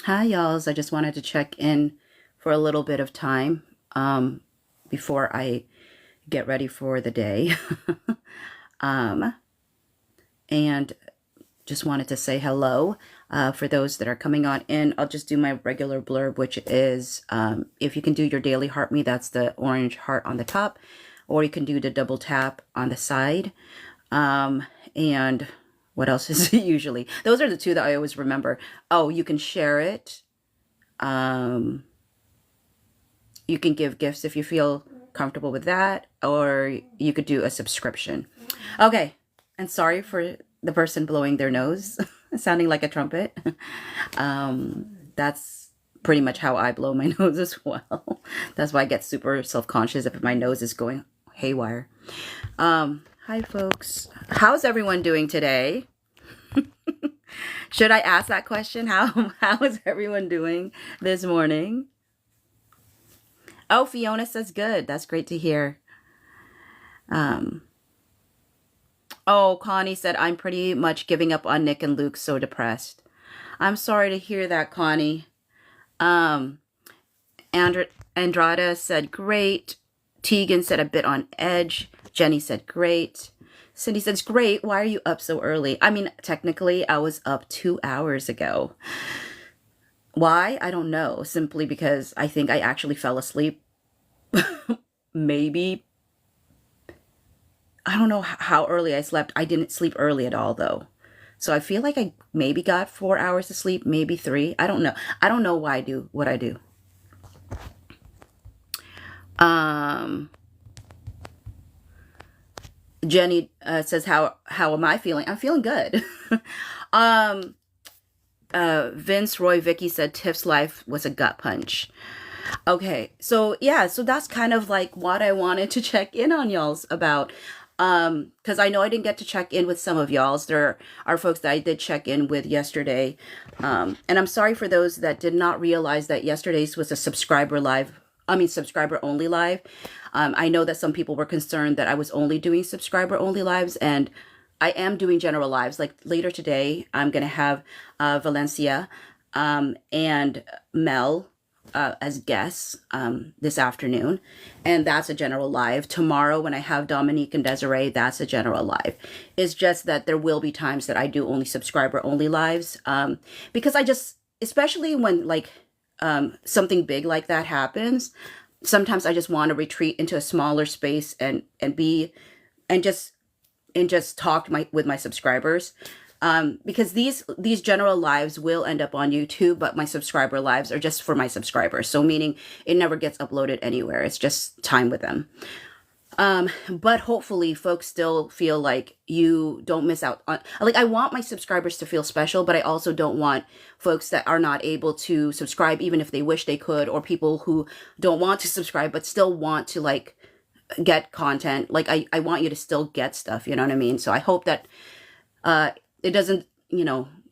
Hi, y'alls. I just wanted to check in for a little bit of time before I get ready for the day. um, and just wanted to say hello for those that are coming on in. I'll just do my regular blurb, which is if you can do your daily heart me, that's the orange heart on the top, or you can do the double tap on the side. And what else is it usually? Those are the two that I always remember. Oh, you can share it. Um, you can give gifts if you feel comfortable with that, or you could do a subscription. Okay, and sorry for the person blowing their nose, sounding like a trumpet. That's pretty much how I blow my nose as well. That's why I get super self-conscious if my nose is going haywire. Hi, folks. How's everyone doing today? Should I ask that question? How is everyone doing this morning? Oh, Fiona says good. That's great to hear. Um, oh, Connie said, I'm pretty much giving up on Nick and Luke, so depressed. I'm sorry to hear that, Connie. Um, Andrada said great. Tegan said a bit on edge. Jenny said great. Cindy says great. Why are you up so early? I mean, technically, I was up 2 hours ago. Why? I don't know. Simply because I think I actually fell asleep. Maybe. I don't know how early I slept. I didn't sleep early at all, though. So I feel like I maybe got 4 hours of sleep, maybe 3. I don't know. I don't know why I do what I do. Jenny says, how am I feeling? I'm feeling good. um, Vince Roy Vicky said Tiff's life was a gut punch. Okay, so yeah, so that's kind of like what I wanted to check in on y'all's about. Because I know I didn't get to check in with some of y'all's. There are folks that I did check in with yesterday. And I'm sorry for those that did not realize that yesterday's was a subscriber only live. I know that some people were concerned that I was only doing subscriber only lives, and I am doing general lives. Like later today, I'm going to have Valencia and Mel as guests this afternoon, and that's a general live. Tomorrow when I have Dominique and Desiree, that's a general live. It's just that there will be times that I do only subscriber only lives, because I just, especially when like something big like that happens, sometimes I just want to retreat into a smaller space and be and just talk with my subscribers. Because these general lives will end up on YouTube, but my subscriber lives are just for my subscribers. So meaning it never gets uploaded anywhere. It's just time with them. But hopefully folks still feel like you don't miss out on, like, I want my subscribers to feel special, but I also don't want folks that are not able to subscribe, even if they wish they could, or people who don't want to subscribe, but still want to like get content. Like I want you to still get stuff, you know what I mean? So I hope that, it doesn't,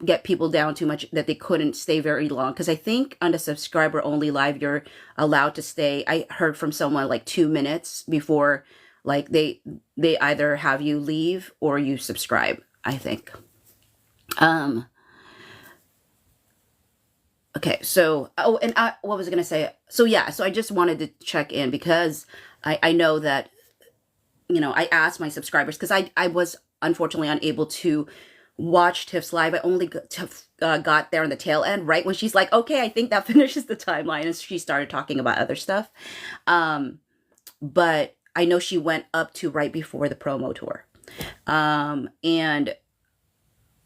get people down too much that they couldn't stay very long. Cause I think on the subscriber only live, you're allowed to stay. I heard from someone like 2 minutes before, like they either have you leave or you subscribe, I think. Okay. So, what was I going to say? So yeah, so I just wanted to check in because I know that, I asked my subscribers because I was unfortunately unable to watch Tiff's live. I only got there on the tail end, right when she's like, okay, I think that finishes the timeline, and she started talking about other stuff. But I know she went up to right before the promo tour.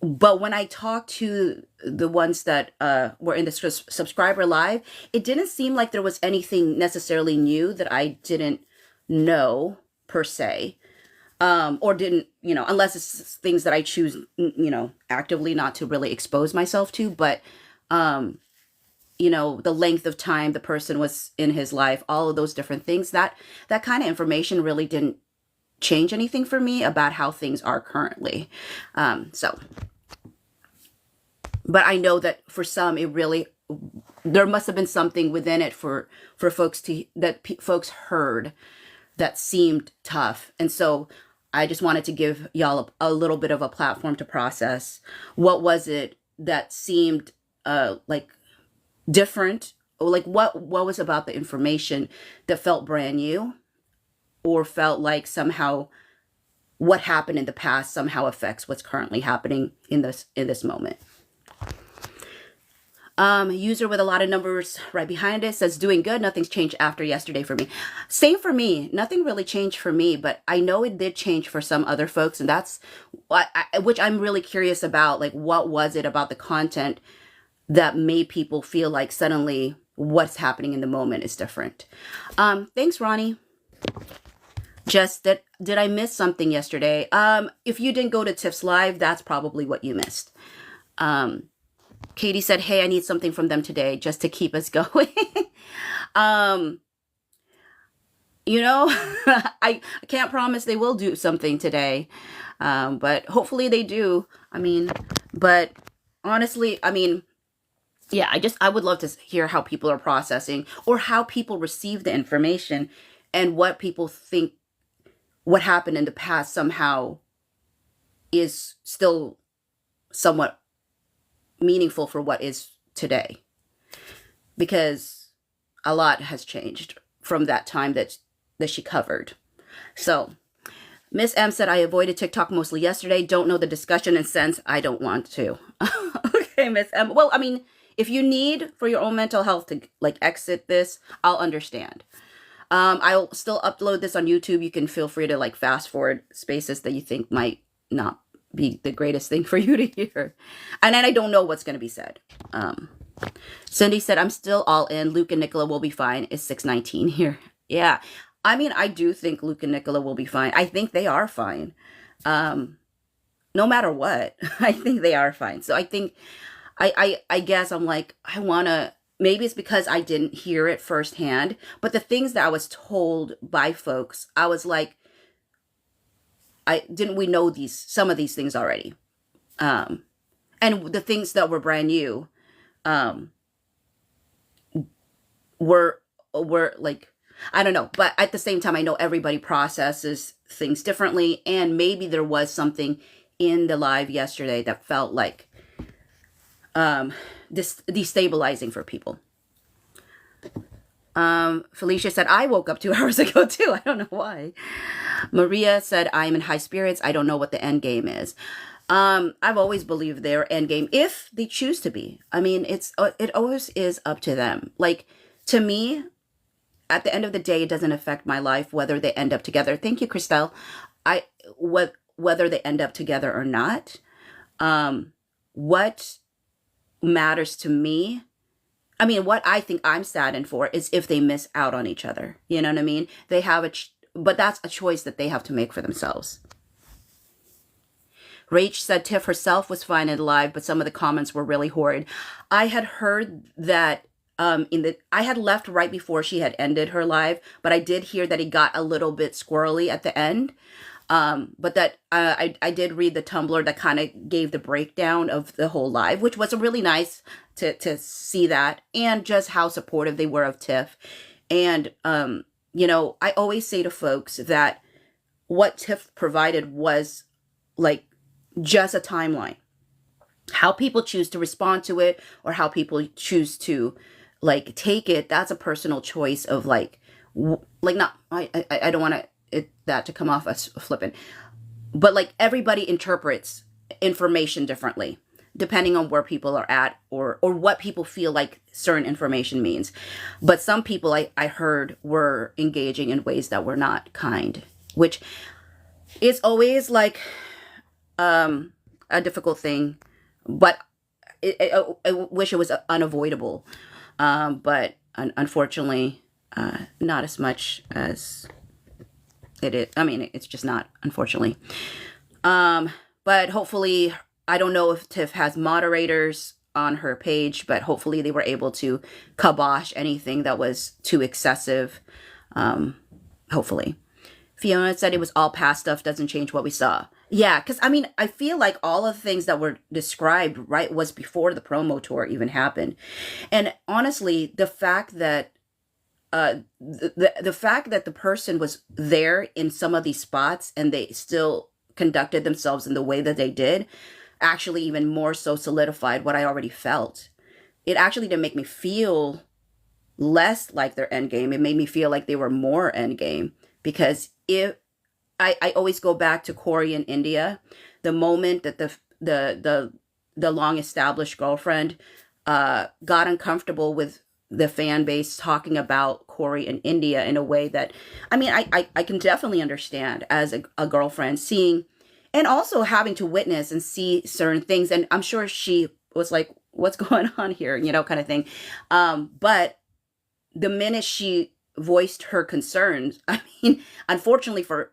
But when I talked to the ones that were in the subscriber live, it didn't seem like there was anything necessarily new that I didn't know per se. Or didn't, unless it's things that I choose, actively not to really expose myself to. But, the length of time the person was in his life, all of those different things, that kind of information really didn't change anything for me about how things are currently. But I know that for some, there must have been something within it for folks folks heard that seemed tough. And so I just wanted to give y'all a little bit of a platform to process what was it that seemed like different, or like what was about the information that felt brand new, or felt like somehow what happened in the past somehow affects what's currently happening in this moment. User with a lot of numbers right behind it says, doing good. Nothing's changed after yesterday for me. Same for me. Nothing really changed for me, but I know it did change for some other folks. And that's what which I'm really curious about. Like, what was it about the content that made people feel like suddenly what's happening in the moment is different? Thanks, Ronnie. Just that, did I miss something yesterday? If you didn't go to Tiff's live, that's probably what you missed. Katie said, hey, I need something from them today just to keep us going. You know, I can't promise they will do something today. But hopefully they do. I mean, but honestly, I mean, yeah, I would love to hear how people are processing, or how people receive the information, and what people think what happened in the past somehow is still somewhat meaningful for what is today. Because a lot has changed from that time that she covered. So Miss M said, I avoided TikTok mostly yesterday. Don't know the discussion, and sense I don't want to. Okay, Miss M. Well, I mean, if you need for your own mental health to like exit this, I'll understand. I'll still upload this on YouTube. You can feel free to like fast forward spaces that you think might not be the greatest thing for you to hear. And then I don't know what's going to be said. Cindy said, I'm still all in. Luke and Nicola will be fine. It's 6:19 here. Yeah. I mean, I do think Luke and Nicola will be fine. I think they are fine. No matter what, I think they are fine. So I think, I guess I'm like, I want to, maybe it's because I didn't hear it firsthand, but the things that I was told by folks, I was like, didn't we know some of these things already? And the things that were brand new, were like, I don't know, but at the same time, I know everybody processes things differently, and maybe there was something in the live yesterday that felt like destabilizing for people. Felicia said, I woke up 2 hours ago too. I don't know why. Maria said, I'm in high spirits. I don't know what the end game is. I've always believed their end game, if they choose to be. I mean, it always is up to them. Like, to me, at the end of the day, it doesn't affect my life whether they end up together. Thank you, Christelle. Whether they end up together or not, what matters to me, I mean, what I think I'm saddened for is if they miss out on each other. You know what I mean? They have but that's a choice that they have to make for themselves. Rach said Tiff herself was fine and alive, but some of the comments were really horrid. I had heard that I had left right before she had ended her live, but I did hear that it got a little bit squirrely at the end. But that I did read the Tumblr that kind of gave the breakdown of the whole live, which was really nice to see that, and just how supportive they were of Tiff. And you know, I always say to folks that what Tiff provided was like just a timeline. How people choose to respond to it, or how people choose to like take it, that's a personal choice of like not, I don't want that to come off as flippant, but like everybody interprets information differently depending on where people are at, or what people feel like certain information means. But some people I heard were engaging in ways that were not kind, which is always like a difficult thing, but I wish it was unavoidable. But unfortunately, not as much as it is. I mean, it's just not, unfortunately. But hopefully, I don't know if Tiff has moderators on her page, but hopefully they were able to kibosh anything that was too excessive. Hopefully. Fiona said it was all past stuff, doesn't change what we saw. Yeah, because I mean, I feel like all of the things that were described, right, was before the promo tour even happened. And honestly, the fact that the fact that the person was there in some of these spots and they still conducted themselves in the way that they did, actually even more so solidified what I already felt. it actually didn't make me feel less like their endgame. It made me feel like they were more endgame, because if I always go back to Corey in India, the moment that the long established girlfriend got uncomfortable with the fan base talking about Corey in India in a way that, I mean, I can definitely understand as a girlfriend seeing, and also having to witness and see certain things. And I'm sure she was like, what's going on here, kind of thing. But the minute she voiced her concerns, I mean, unfortunately for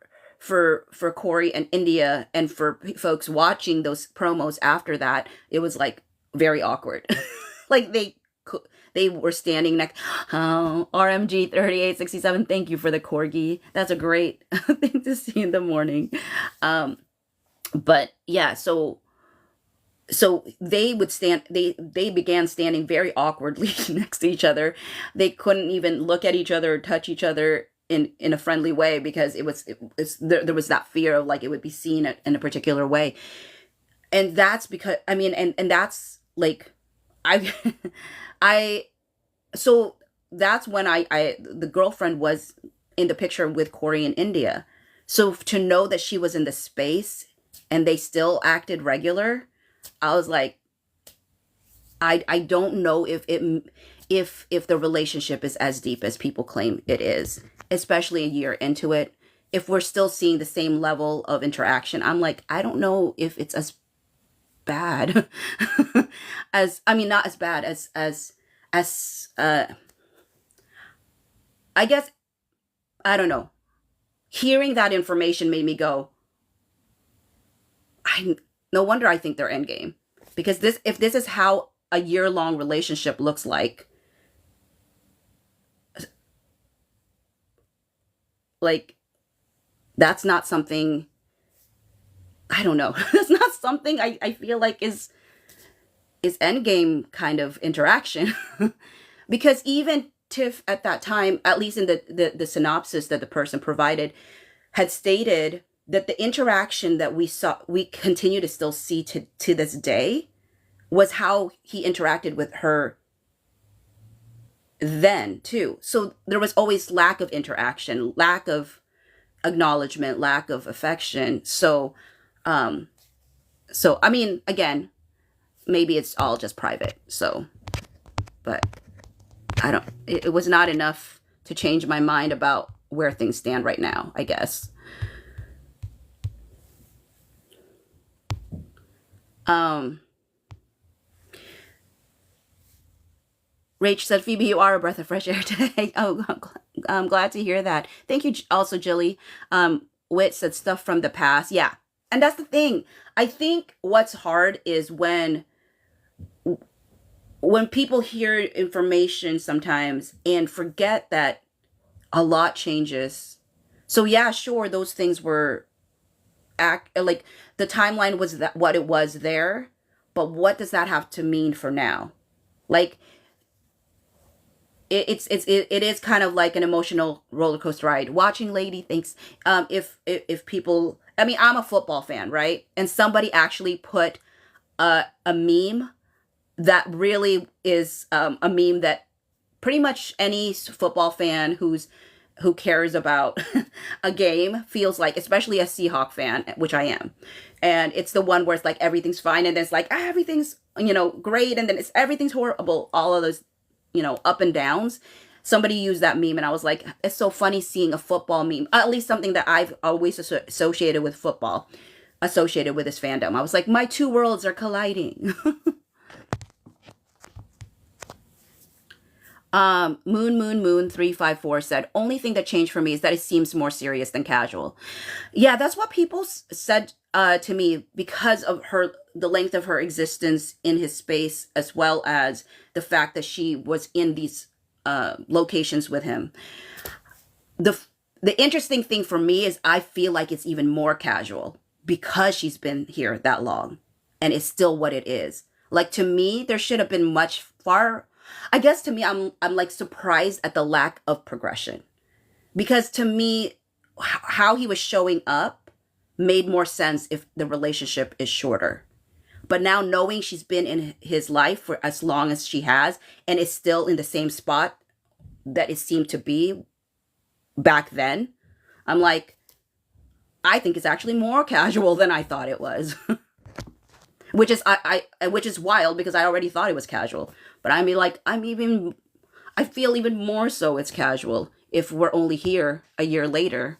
Corey and India, and for folks watching those promos after that, it was like very awkward. Like they were standing next. Oh, RMG 3867. Thank you for the corgi. That's a great thing to see in the morning. But yeah, so they would stand, they began standing very awkwardly next to each other. They couldn't even look at each other or touch each other in a friendly way, because there was that fear of like it would be seen in a particular way. And that's because, I mean, and that's like, I I so that's when the girlfriend was in the picture with Corey in India. So to know that she was in the space and they still acted regular, I was like, I don't know if the relationship is as deep as people claim it is, especially a year into it. If we're still seeing the same level of interaction, I'm like, I don't know if it's as bad as, I mean, not as bad as I guess, I don't know. Hearing that information made me go, no wonder I think they're endgame. Because if this is how a year-long relationship looks like that's not something, I don't know. That's not something I feel like is endgame kind of interaction. Because even Tiff at that time, at least in the synopsis that the person provided, had stated that the interaction that we continue to still see to this day, was how he interacted with her then too. So there was always lack of interaction, lack of acknowledgement, lack of affection. So I mean, again, maybe it's all just private. So, but it was not enough to change my mind about where things stand right now, I guess. Rach said, Phoebe, you are a breath of fresh air today. Oh, I'm glad to hear that. Thank you also, Jilly. Wit said stuff from the past. Yeah. And that's the thing. I think what's hard is when people hear information sometimes and forget that a lot changes. So yeah, sure, those things were like the timeline was that what it was there, but what does that have to mean for now? Like it is kind of like an emotional roller coaster ride. Watching Lady thinks if people, I mean, I'm a football fan, right? And somebody actually put a meme that really is a meme that pretty much any football fan who cares about a game feels like, especially a Seahawk fan, which I am. And it's the one where it's like everything's fine, and then it's like everything's great, and then it's everything's horrible. All of those up and downs. Somebody used that meme, and I was like, it's so funny seeing a football meme, at least something that I've always associated with football, associated with this fandom. I was like, my two worlds are colliding. Moon 354 said, only thing that changed for me is that it seems more serious than casual. Yeah, that's what people said to me, because of the length of her existence in his space, as well as the fact that she was in these locations with him. The interesting thing for me is I feel like it's even more casual because she's been here that long, and it's still what it is. Like, to me, there should have been I guess to me, I'm like surprised at the lack of progression, because to me, how he was showing up made more sense if the relationship is shorter. But now knowing she's been in his life for as long as she has and is still in the same spot that it seemed to be back then, I'm like, I think it's actually more casual than I thought it was. Which is which is wild because I already thought it was casual. But I mean, like, I feel even more so it's casual if we're only here a year later.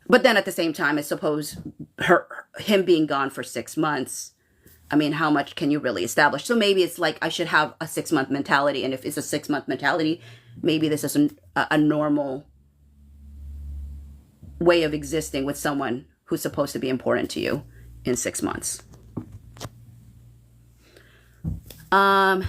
But then at the same time, I suppose him being gone for 6 months, I mean, how much can you really establish? So maybe it's like I should have a 6 month mentality. And if it's a 6 month mentality, maybe this is a normal way of existing with someone who's supposed to be important to you in 6 months. Um,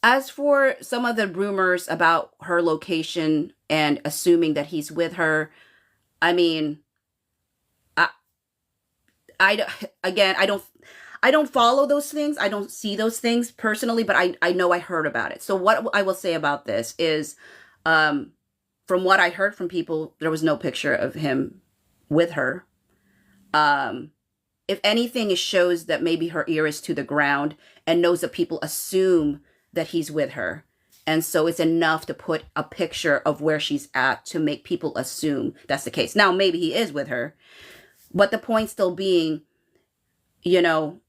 as for some of the rumors about her location and assuming that he's with her, I mean, I, I again, I don't follow those things. I don't see those things personally, but I know I heard about it. So what I will say about this is, um, from what I heard from people, there was no picture of him with her. Um, if anything, it shows that maybe her ear is to the ground and knows that people assume that he's with her. And so it's enough to put a picture of where she's at to make people assume that's the case. Now, maybe he is with her, but the point still being, you know,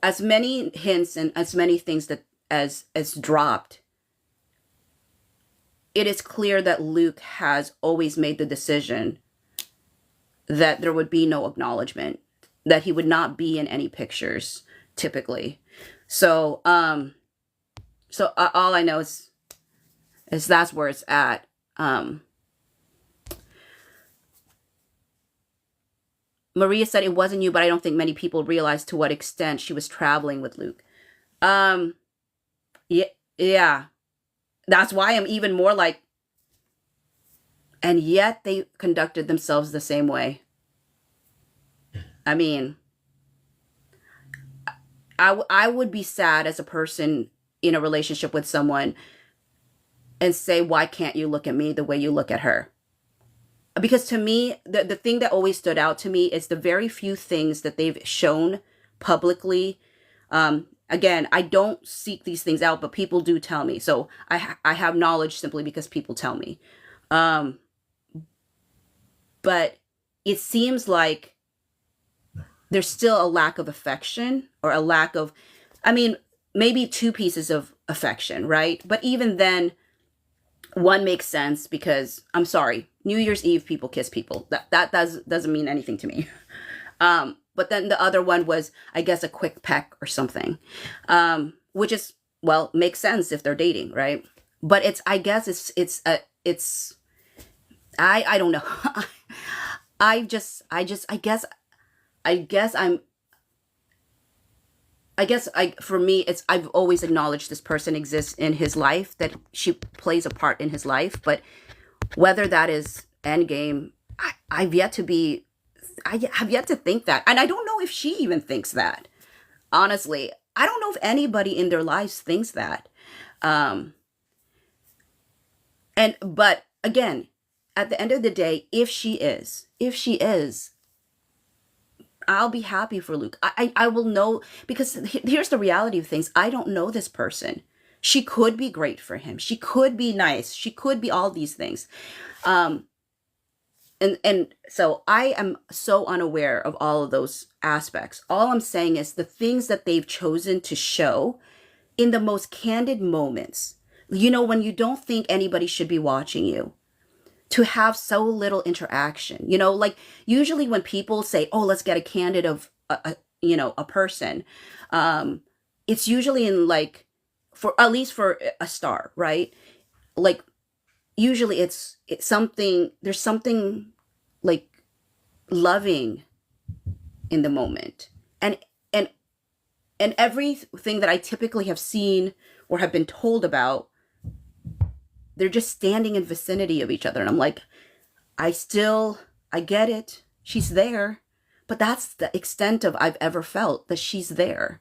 as many hints and as many things that as dropped, it is clear that Luke has always made the decision that there would be no acknowledgement, that he would not be in any pictures typically. So all I know is that's where it's at. Maria said it wasn't you, but I don't think many people realized to what extent she was traveling with Luke. Um, yeah, yeah. That's why I'm even more like, and yet they conducted themselves the same way. I mean, I would be sad as a person in a relationship with someone and say, why can't you look at me the way you look at her? Because to me, the thing that always stood out to me is the very few things that they've shown publicly. Again, I don't seek these things out, but people do tell me. So I have knowledge simply because people tell me. Um, but it seems like there's still a lack of affection or a lack of, I mean, maybe two pieces of affection, right? But even then, one makes sense because I'm sorry, New Year's Eve people kiss people. That doesn't mean anything to me. But then the other one was, I guess, a quick peck or something, which is, well, makes sense if they're dating, right? But I guess I don't know. I guess for me, I've always acknowledged this person exists in his life, that she plays a part in his life, but whether that is endgame, I have yet to think that. And I don't know if she even thinks that. Honestly, I don't know if anybody in their lives thinks that. But again, at the end of the day, if she is, I'll be happy for Luke. I will know, because here's the reality of things. I don't know this person. She could be great for him. She could be nice. She could be all these things. And so I am so unaware of all of those aspects. All I'm saying is the things that they've chosen to show in the most candid moments, when you don't think anybody should be watching you, to have so little interaction, like usually when people say, oh, let's get a candid of a person, it's usually in, like, for at least for a star, right? Like usually it's something, there's something like loving in the moment. And everything that I typically have seen or have been told about, they're just standing in vicinity of each other. And I'm like, I get it. She's there. But that's the extent of I've ever felt that she's there.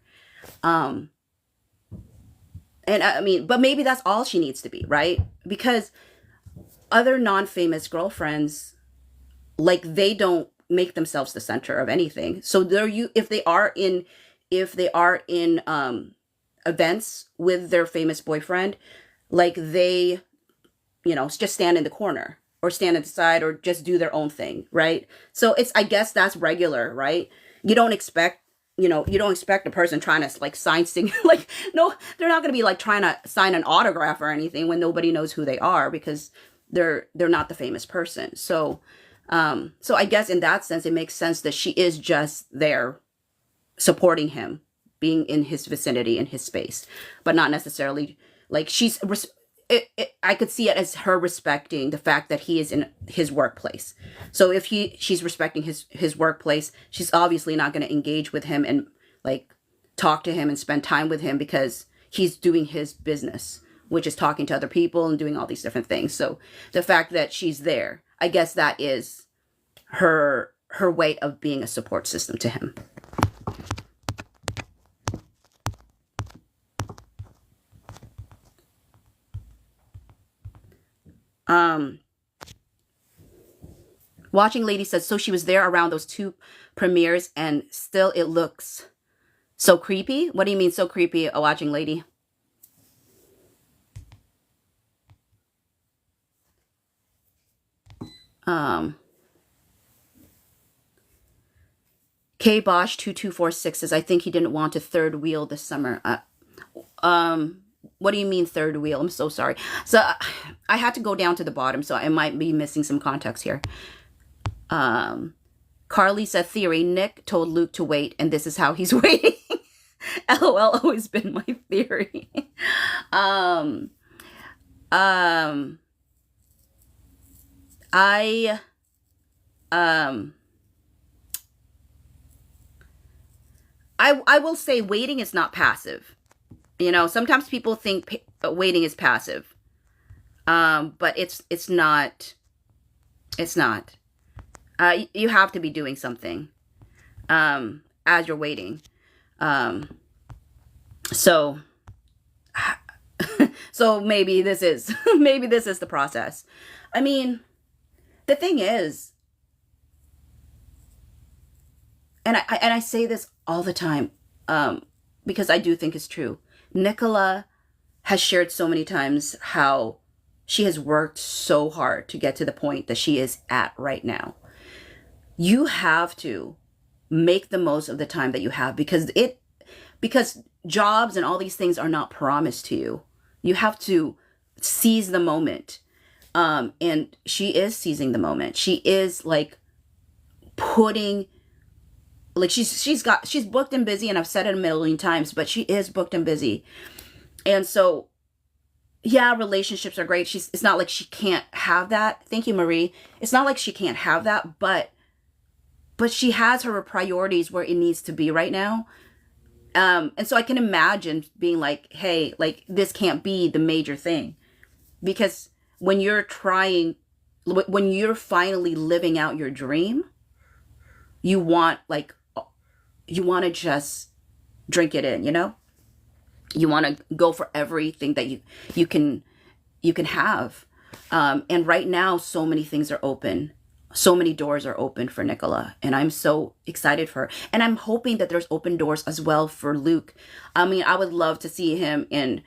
And And I mean, but maybe that's all she needs to be, right? Because other non-famous girlfriends, like, they don't make themselves the center of anything. So they're you if they are in events with their famous boyfriend, like, they, just stand in the corner or stand at the side or just do their own thing, right? So it's, I guess that's regular, right? You don't expect, you don't expect a person trying to, like, sign thing, like, no, they're not going to be like trying to sign an autograph or anything when nobody knows who they are, because they're not the famous person. So so I guess in that sense, it makes sense that she is just there supporting him, being in his vicinity, in his space, but not necessarily like I could see it as her respecting the fact that he is in his workplace. So if she's respecting his workplace, she's obviously not going to engage with him and, like, talk to him and spend time with him, because he's doing his business, which is talking to other people and doing all these different things. So the fact that she's there, I guess that is her way of being a support system to him. Watching Lady says, so she was there around those 2 premieres and still it looks so creepy. What do you mean so creepy, a Watching Lady? K Bosch 2246 says, I think he didn't want to third wheel this summer. What do you mean third wheel? I'm so sorry. So I had to go down to the bottom, so I might be missing some context here. Carly said, theory, Nick told Luke to wait, and this is how he's waiting. LOL, always been my theory. I will say waiting is not passive. Sometimes people think waiting is passive. But it's not. It's not. You have to be doing something as you're waiting. So so maybe this is the process. I mean, the thing is, and I say this all the time, because I do think it's true. Nicola has shared so many times how she has worked so hard to get to the point that she is at right now. You have to make the most of the time that you have, because jobs and all these things are not promised to you. You have to seize the moment. And she is seizing the moment. She is, like, putting, like, she's booked and busy, and I've said it a million times, but she is booked and busy. And so, yeah, relationships are great. It's not like she can't have that. Thank you, Marie. It's not like she can't have that, but she has her priorities where it needs to be right now. And so I can imagine being like, hey, like, this can't be the major thing. Because when you're finally living out your dream, you want to just drink it in, You want to go for everything that you can have. And right now, so many things are open. So many doors are open for Nicola, and I'm so excited for her. And I'm hoping that there's open doors as well for Luke. I mean, I would love to see him in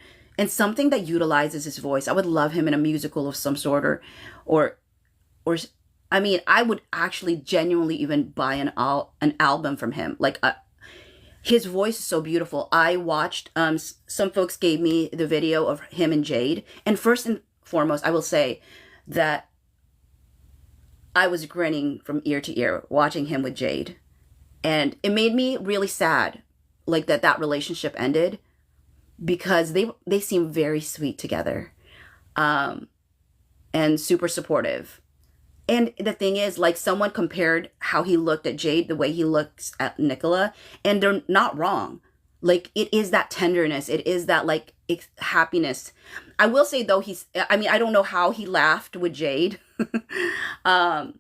something that utilizes his voice. I would love him in a musical of some sort, or I mean, I would actually genuinely even buy an album from him. Like, his voice is so beautiful. I watched, some folks gave me the video of him and Jade. And first and foremost, I will say that I was grinning from ear to ear watching him with Jade. And it made me really sad, like, that relationship ended, because they seem very sweet together, and super supportive. And the thing is, like, someone compared how he looked at Jade, the way he looks at Nicola, and they're not wrong. Like, it is that tenderness. It is that, like, happiness. I will say, though, I don't know how he laughed with Jade. I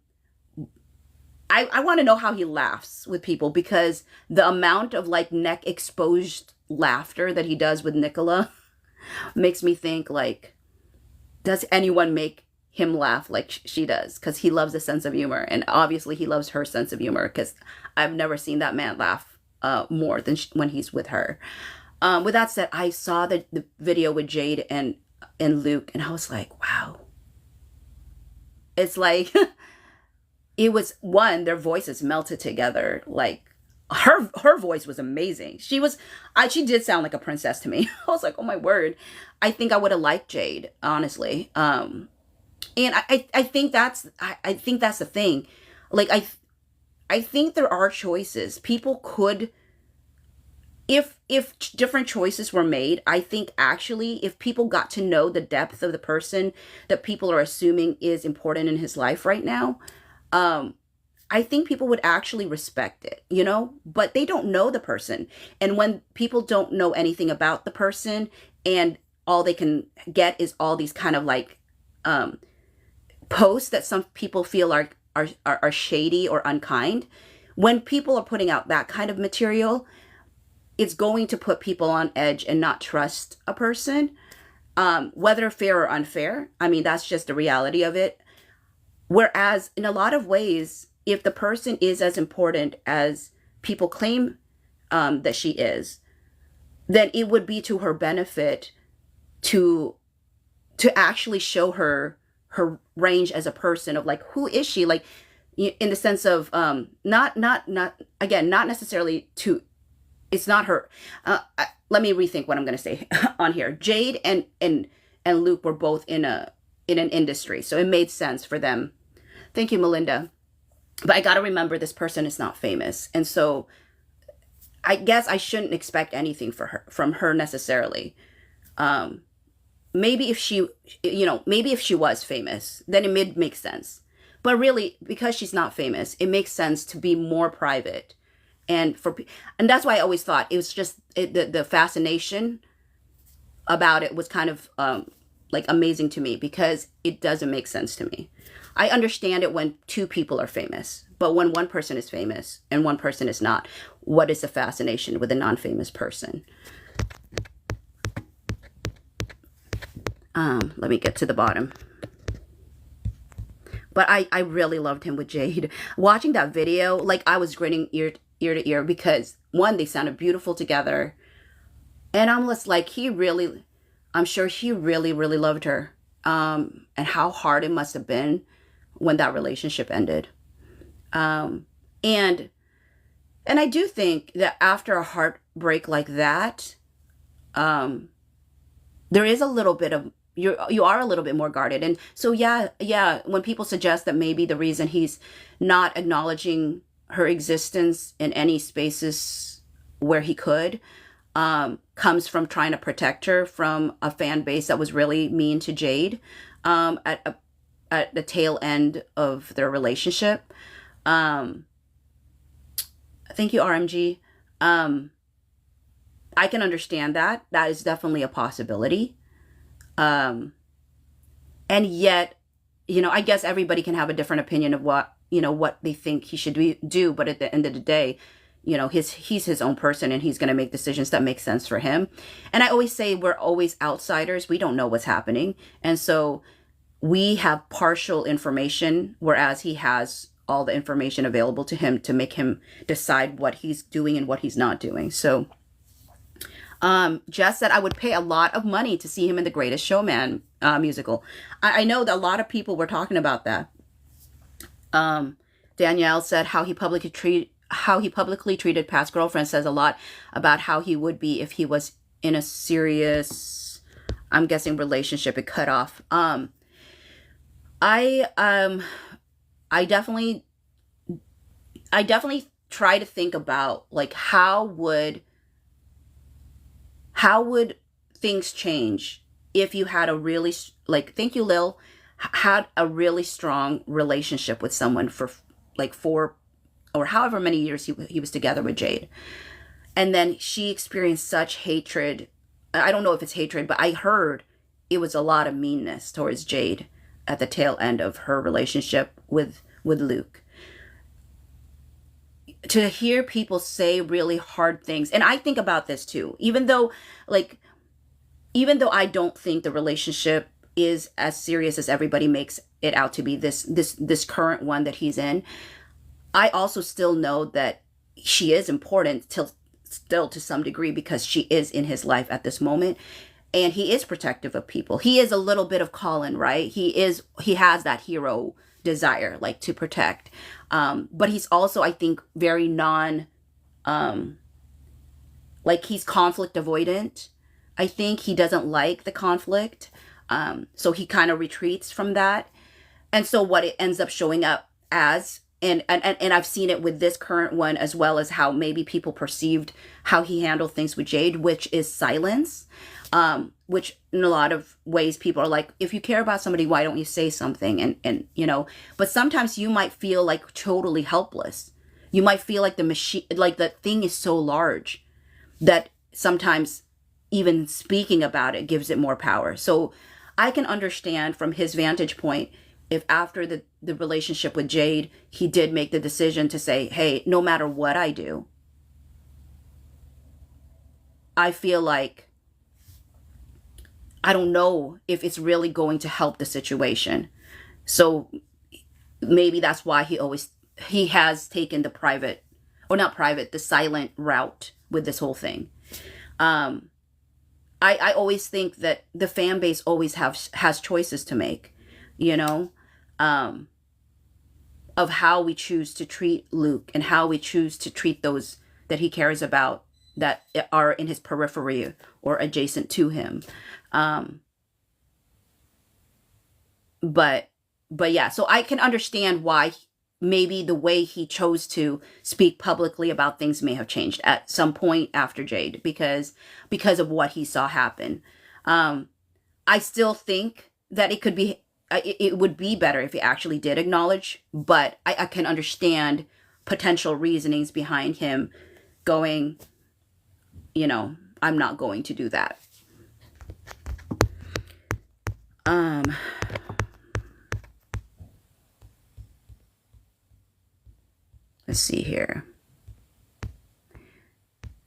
want to know how he laughs with people, because the amount of, like, neck exposed laughter that he does with Nicola, makes me think, like, does anyone make him laugh like she does? Because he loves a sense of humor, and obviously he loves her sense of humor, because I've never seen that man laugh more than when he's with her. With that said, I saw the video with Jade and Luke, and I was like, wow. It's like, it was one, their voices melted together. Like, her voice was amazing. She did sound like a princess to me. I was like, oh my word. I think I would have liked Jade, honestly. And I think I think that's the thing. Like, I think there are choices. People could, if different choices were made, I think actually if people got to know the depth of the person that people are assuming is important in his life right now, I think people would actually respect it, you know, but they don't know the person. And when people don't know anything about the person and all they can get is all these kind of like posts that some people feel are shady or unkind, when people are putting out that kind of material, it's going to put people on edge and not trust a person, whether fair or unfair. I mean, that's just the reality of it. Whereas in a lot of ways, if the person is as important as people claim that she is, then it would be to her benefit to actually show her range as a person, of like, who is she? Like, in the sense of not necessarily to, it's not her. Let me rethink what I'm going to say on here. Jade and Luke were both in an industry, so it made sense for them. Thank you, Melinda. But I got to remember, this person is not famous, and so I guess I shouldn't expect anything from her necessarily. Maybe if she was famous, then it would make sense. But really, because she's not famous, it makes sense to be more private. And that's why I always thought it was just the fascination about it was kind of like amazing to me, because it doesn't make sense to me. I understand it when two people are famous, but when one person is famous and one person is not, what is the fascination with a non-famous person? Let me get to the bottom. But I really loved him with Jade. Watching that video, like, I was grinning ear to ear, because one, they sounded beautiful together, and I'm just like, I'm sure he really, really loved her, and how hard it must have been when that relationship ended. And I do think that after a heartbreak like that, there is a little bit of, you are a little bit more guarded. And so yeah, when people suggest that maybe the reason he's not acknowledging her existence in any spaces where he could, comes from trying to protect her from a fan base that was really mean to Jade, at the tail end of their relationship. Thank you, RMG. I can understand that. That is definitely a possibility. And yet, I guess everybody can have a different opinion of what they think he should do. But at the end of the day, he's his own person, and he's going to make decisions that make sense for him. And I always say, we're always outsiders. We don't know what's happening. And so we have partial information, whereas he has all the information available to him to make him decide what he's doing and what he's not doing. So Jess said, I would pay a lot of money to see him in The Greatest Showman musical. I know that a lot of people were talking about that. Danielle said how he publicly treated past girlfriends says a lot about how he would be if he was in a serious, I'm guessing, relationship and cut off. I definitely try to think about, like, how would things change if you had a really, like, thank you, Lil, had a really strong relationship with someone for like 4 or however many years he was together with Jade, and then she experienced such hatred. I don't know if it's hatred, but I heard it was a lot of meanness towards Jade at the tail end of her relationship with Luke. To hear people say really hard things, and I think about this too, even though, like, even though I don't think the relationship is as serious as everybody makes it out to be, this current one that he's in, I also still know that she is important still to some degree, because she is in his life at this moment, and he is protective of people. He is a little bit of Colin, right? He has that hero desire, like, to protect, but he's also, I think, very like, he's conflict avoidant. I think he doesn't like the conflict, so he kind of retreats from that. And so what it ends up showing up as, and I've seen it with this current one, as well as how maybe people perceived how he handled things with Jade, which is silence, which in a lot of ways people are like, if you care about somebody, why don't you say something? And but sometimes you might feel like totally helpless. You might feel like the machine, like the thing is so large that sometimes even speaking about it gives it more power. So I can understand from his vantage point, if after the relationship with Jade, he did make the decision to say, hey, no matter what I do, I feel like I don't know if it's really going to help the situation. So maybe that's why he has taken the private, or not private, the silent route with this whole thing. I always think that the fan base always has choices to make, of how we choose to treat Luke and how we choose to treat those that he cares about that are in his periphery or adjacent to him. But yeah, so I can understand why maybe the way he chose to speak publicly about things may have changed at some point after Jade, because of what he saw happen. I still think that it would be better if he actually did acknowledge, but I can understand potential reasonings behind him going, I'm not going to do that. Let's see here.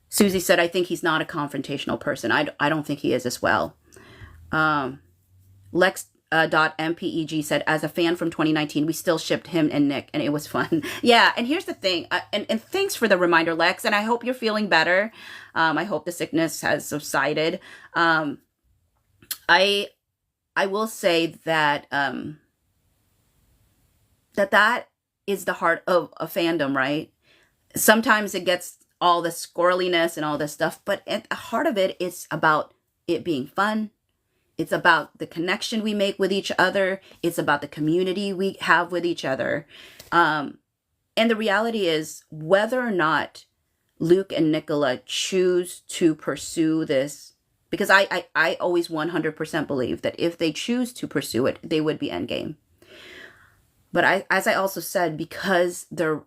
Susie said, I think he's not a confrontational person. I don't think he is as well. Lex .mpeg said, as a fan from 2019, we still shipped him and Nick, and it was fun. Yeah, and here's the thing, and thanks for the reminder, Lex, and I hope you're feeling better. I hope the sickness has subsided. I will say that that is the heart of a fandom, right? Sometimes it gets all the squirreliness and all this stuff, but at the heart of it, it's about it being fun. It's about the connection we make with each other. It's about the community we have with each other. And the reality is, whether or not Luke and Nicola choose to pursue this, because I always 100% believe that if they choose to pursue it, they would be endgame. But as I also said, because their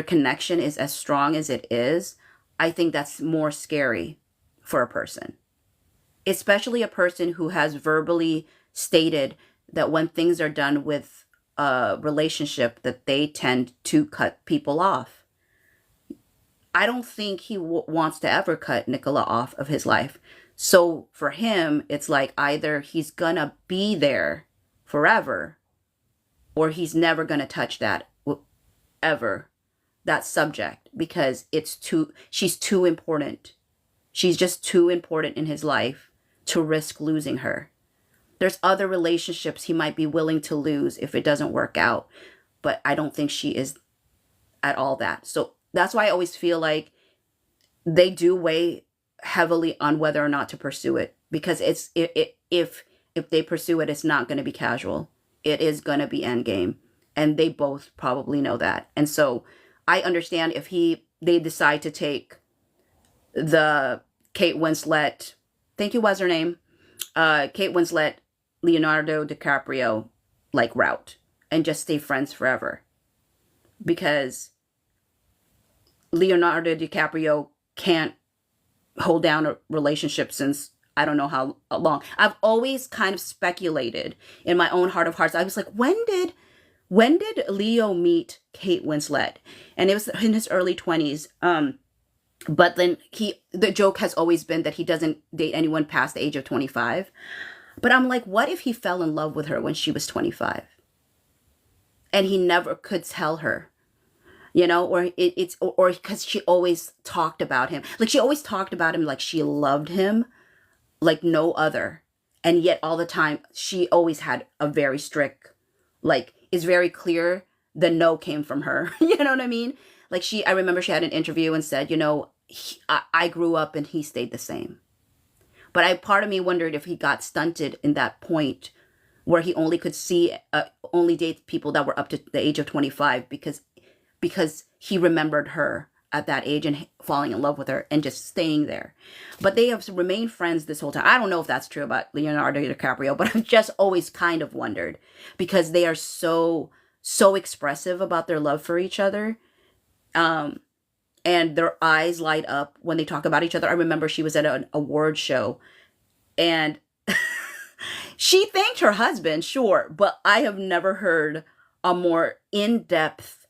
connection is as strong as it is, I think that's more scary for a person. Especially a person who has verbally stated that when things are done with a relationship, that they tend to cut people off. I don't think he wants to ever cut Nicola off of his life. So for him, it's like either he's gonna be there forever, or he's never gonna touch that ever, that subject, because she's too important. She's just too important in his life to risk losing her. There's other relationships he might be willing to lose if it doesn't work out, but I don't think she is at all that. So that's why I always feel like they do weigh heavily on whether or not to pursue it, because if they pursue it, it's not going to be casual. It is going to be endgame, and they both probably know that. And so I understand if they decide to take the Kate Winslet, thank you, what's her name? Kate Winslet, Leonardo DiCaprio like route, and just stay friends forever. Because Leonardo DiCaprio can't hold down a relationship since I don't know how long. I've always kind of speculated in my own heart of hearts. I was like, when did Leo meet Kate Winslet? And it was in his early 20s. But then the joke has always been that he doesn't date anyone past the age of 25. But I'm like, what if he fell in love with her when she was 25 and he never could tell her? Or or because she always talked about him. Like, she always talked about him like she loved him like no other. And yet all the time she always had a very strict, like, it's very clear the no came from her. You know what I mean? Like, I remember she had an interview and said, I grew up and he stayed the same. But part of me wondered if he got stunted in that point where he only could only date people that were up to the age of 25 because he remembered her at that age and falling in love with her and just staying there. But they have remained friends this whole time. I don't know if that's true about Leonardo DiCaprio, but I've just always kind of wondered because they are so expressive about their love for each other. And their eyes light up when they talk about each other. I remember she was at an award show and she thanked her husband, sure, but I have never heard a more in-depth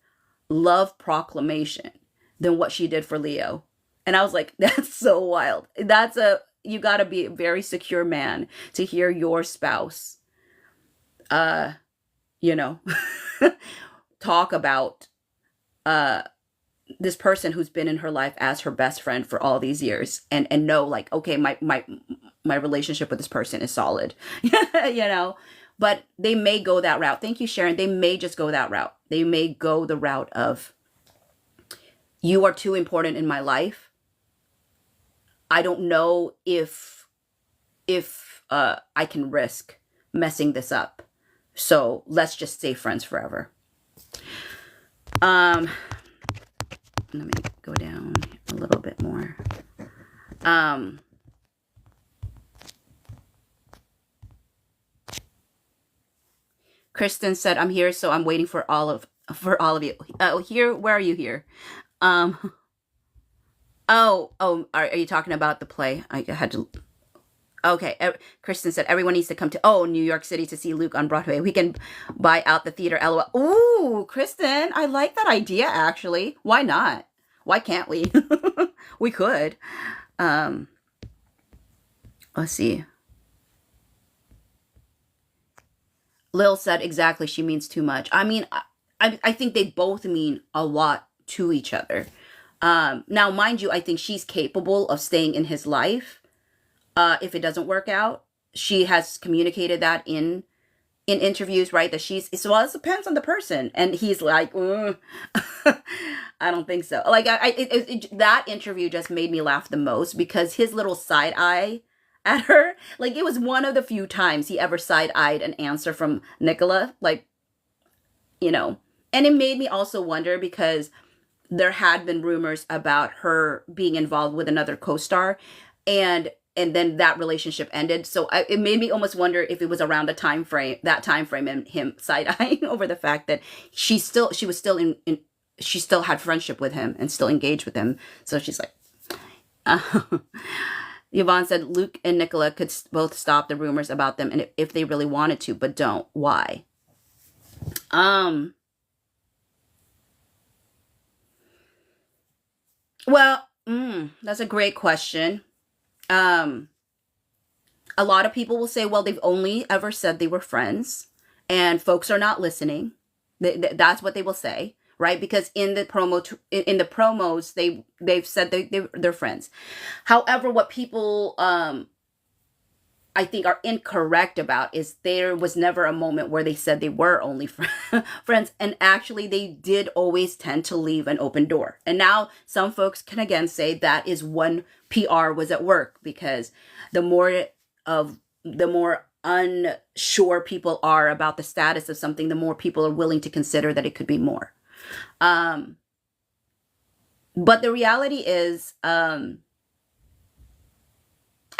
love proclamation than what she did for Leo. And I was like, that's so wild. You gotta be a very secure man to hear your spouse, you know, talk about, this person who's been in her life as her best friend for all these years and know, like, okay, my relationship with this person is solid. But they may go that route. Thank you, Sharon. They may just go that route. They may go the route of, you are too important in my life. I don't know if I can risk messing this up. So let's just stay friends forever. Let me go down a little bit more. Kristen said, "I'm here, so I'm waiting for all of you." Here, where are you here? Are you talking about the play? I had to. Okay, Kristen said, everyone needs to come to, New York City to see Luke on Broadway. We can buy out the theater, LOL. Ooh, Kristen, I like that idea, actually. Why not? Why can't we? We could. Let's see. Lil said, exactly, she means too much. I mean, I think they both mean a lot to each other. Now, mind you, I think she's capable of staying in his life. If it doesn't work out, she has communicated that in interviews, right? That it depends on the person. And he's like, I don't think so. Like, that interview just made me laugh the most because his little side eye at her, like, it was one of the few times he ever side-eyed an answer from Nicola, like, and it made me also wonder because there had been rumors about her being involved with another co-star, and then that relationship ended. So it made me almost wonder if it was around that time frame and him side-eyeing over the fact that she still had friendship with him and still engaged with him. So she's like, Yvonne said, Luke and Nicola could both stop the rumors about them and if they really wanted to, but don't. Why? Well, that's a great question. A lot of people will say, well, they've only ever said they were friends and folks are not listening. That's what they will say, right? Because in the promos, they've said they're friends. However, what people, I think are incorrect about is there was never a moment where they said they were only friends. And actually, they did always tend to leave an open door. And now some folks can again say that is when PR was at work, because the more unsure people are about the status of something, the more people are willing to consider that it could be more. But the reality is, I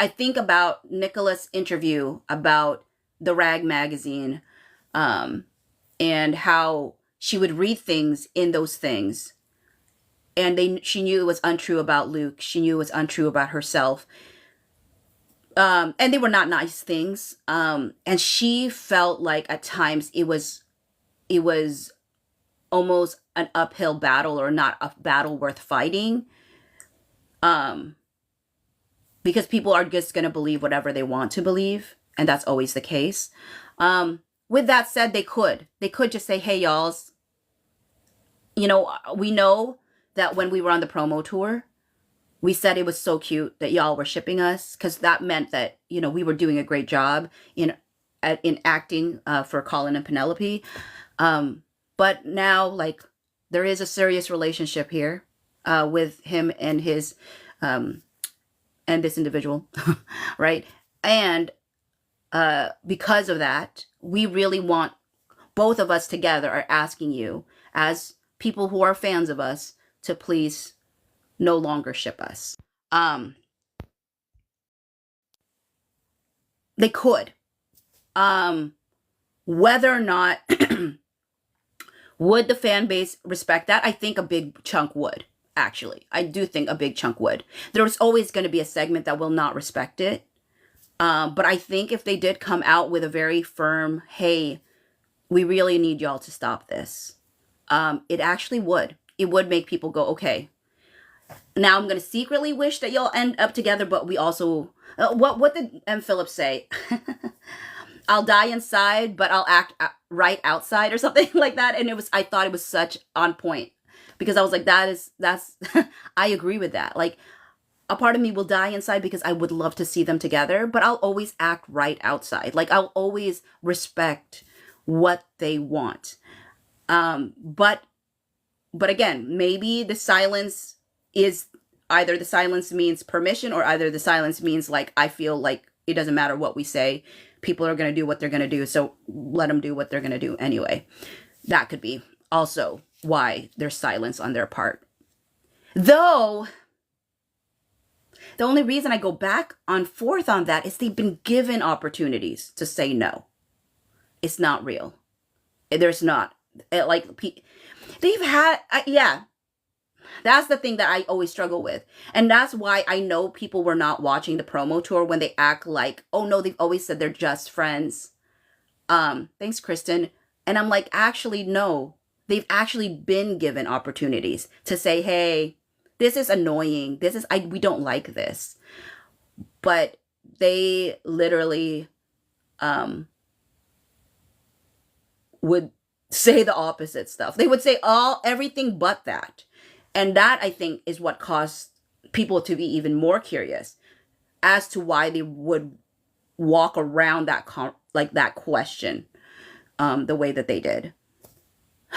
think about Nicola's interview about the Rag magazine, and how she would read things in those things, and she knew it was untrue about Luke. She knew it was untrue about herself, and they were not nice things. And she felt like at times it was almost an uphill battle, or not a battle worth fighting, Um, because people are just going to believe whatever they want to believe. And that's always the case. With that said, they could just say, hey, y'alls, we know that when we were on the promo tour, we said it was so cute that y'all were shipping us, because that meant that, we were doing a great job in acting for Colin and Penelope. But now, like, there is a serious relationship here with him and his and this individual, right? And because of that, we really want, both of us together are asking you, as people who are fans of us, to please no longer ship us. They could. Whether or not would the fan base respect that? I think a big chunk would. Actually, I do think a big chunk would. There's always going to be a segment that will not respect it. But I think if they did come out with a very firm, hey, we really need y'all to stop this, it actually would. It would make people go, okay, now I'm going to secretly wish that y'all end up together, but we also, what did M. Phillips say? I'll die inside, but I'll act right outside, or something like that. And I thought it was such on point, because I was like, that's, I agree with that. Like, a part of me will die inside because I would love to see them together, but I'll always act right outside. Like, I'll always respect what they want. But again, maybe the silence is either the silence means permission, or either the silence means, like, I feel like it doesn't matter what we say. People are going to do what they're going to do. So let them do what they're going to do anyway. That could be also why there's silence on their part. Though, the only reason I go back and forth on that is they've been given opportunities to say no. It's not real. There's not. They've had, yeah. That's the thing that I always struggle with. And that's why I know people were not watching the promo tour when they act like, oh no, they've always said they're just friends. Thanks, Kristen. And I'm like, actually, no. They've actually been given opportunities to say, hey, this is annoying. We don't like this. But they literally would say the opposite stuff. They would say everything but that. And that, I think, is what caused people to be even more curious as to why they would walk around that that question the way that they did.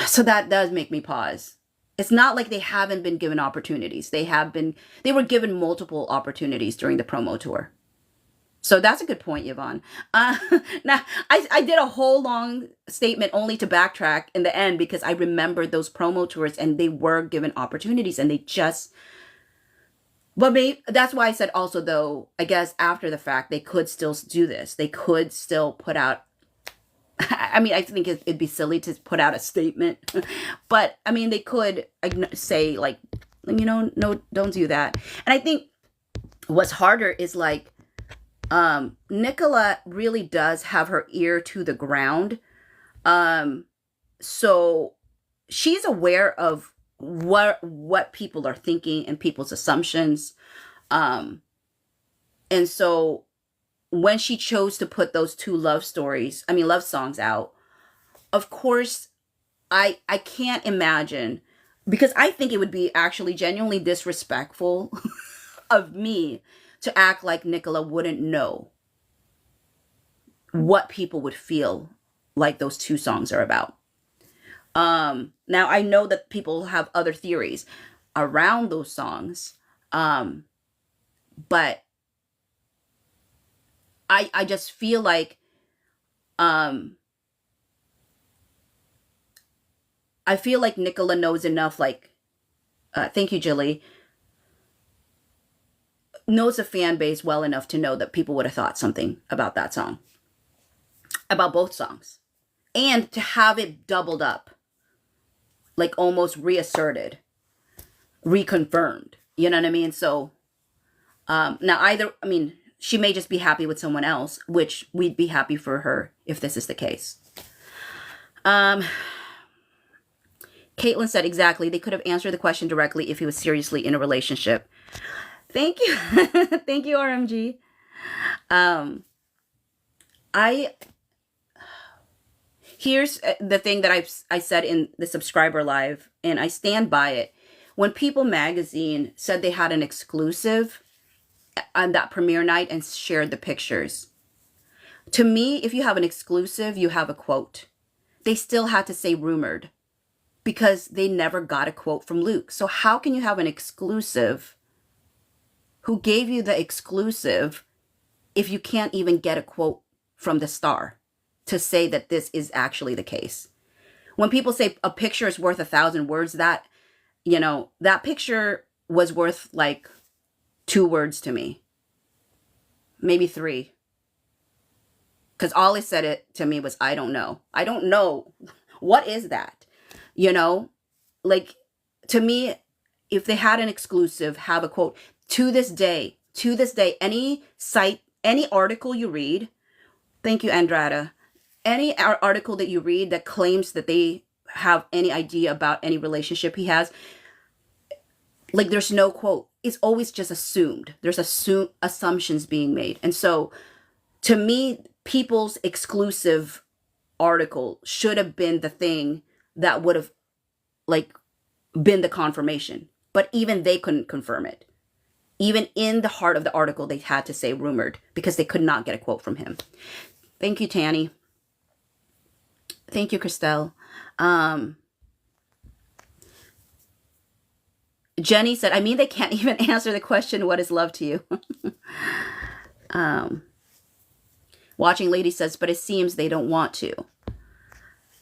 So that does make me pause. It's not like they haven't been given opportunities. They were given multiple opportunities during the promo tour. So that's a good point, Yvonne. Now, I did a whole long statement only to backtrack in the end, because I remembered those promo tours and they were given opportunities and but maybe that's why I said also, though, I guess after the fact, they could still do this. They could still put out, I mean, I think it'd be silly to put out a statement, but I mean, they could say, like, no, don't do that. And I think what's harder is, like, Nicola really does have her ear to the ground. So she's aware of what people are thinking and people's assumptions. And so when she chose to put those two love songs out, of course, I can't imagine, because I think it would be actually genuinely disrespectful of me to act like Nicola wouldn't know what people would feel like those two songs are about. Now, I know that people have other theories around those songs, but I just feel like Nicola knows enough, like, thank you, Jilly, knows the fan base well enough to know that people would have thought something about that song, about both songs, and to have it doubled up, like almost reasserted, reconfirmed, you know what I mean? So now she may just be happy with someone else, which we'd be happy for her if this is the case. Caitlin said, exactly, they could have answered the question directly if he was seriously in a relationship. Thank you. Thank you, RMG. Um, I Here's the thing that I said in the subscriber live, and I stand by it. When People Magazine said they had an exclusive on that premiere night and shared the pictures, to me, if you have an exclusive, you have a quote. They still had to say rumored because they never got a quote from Luke. So how can you have an exclusive who gave you the exclusive if you can't even get a quote from the star to say that this is actually the case? When people say a picture is worth 1,000 words, that, that picture was worth like 2 words to me, maybe 3. Because all it said it to me was, I don't know. I don't know. What is that? Like, to me, if they had an exclusive, have a quote. To this day, any site, any article you read, thank you, Andrada, any article that you read that claims that they have any idea about any relationship he has, like, there's no quote. It's always just assumed. There's assumptions being made. And so, to me, People's exclusive article should have been the thing that would have, like, been the confirmation. But even they couldn't confirm it. Even in the heart of the article, they had to say rumored because they could not get a quote from him. Thank you, Tanny. Thank you, Christelle. Jenny said, I mean, they can't even answer the question, what is love to you? Watching Lady says, but it seems they don't want to.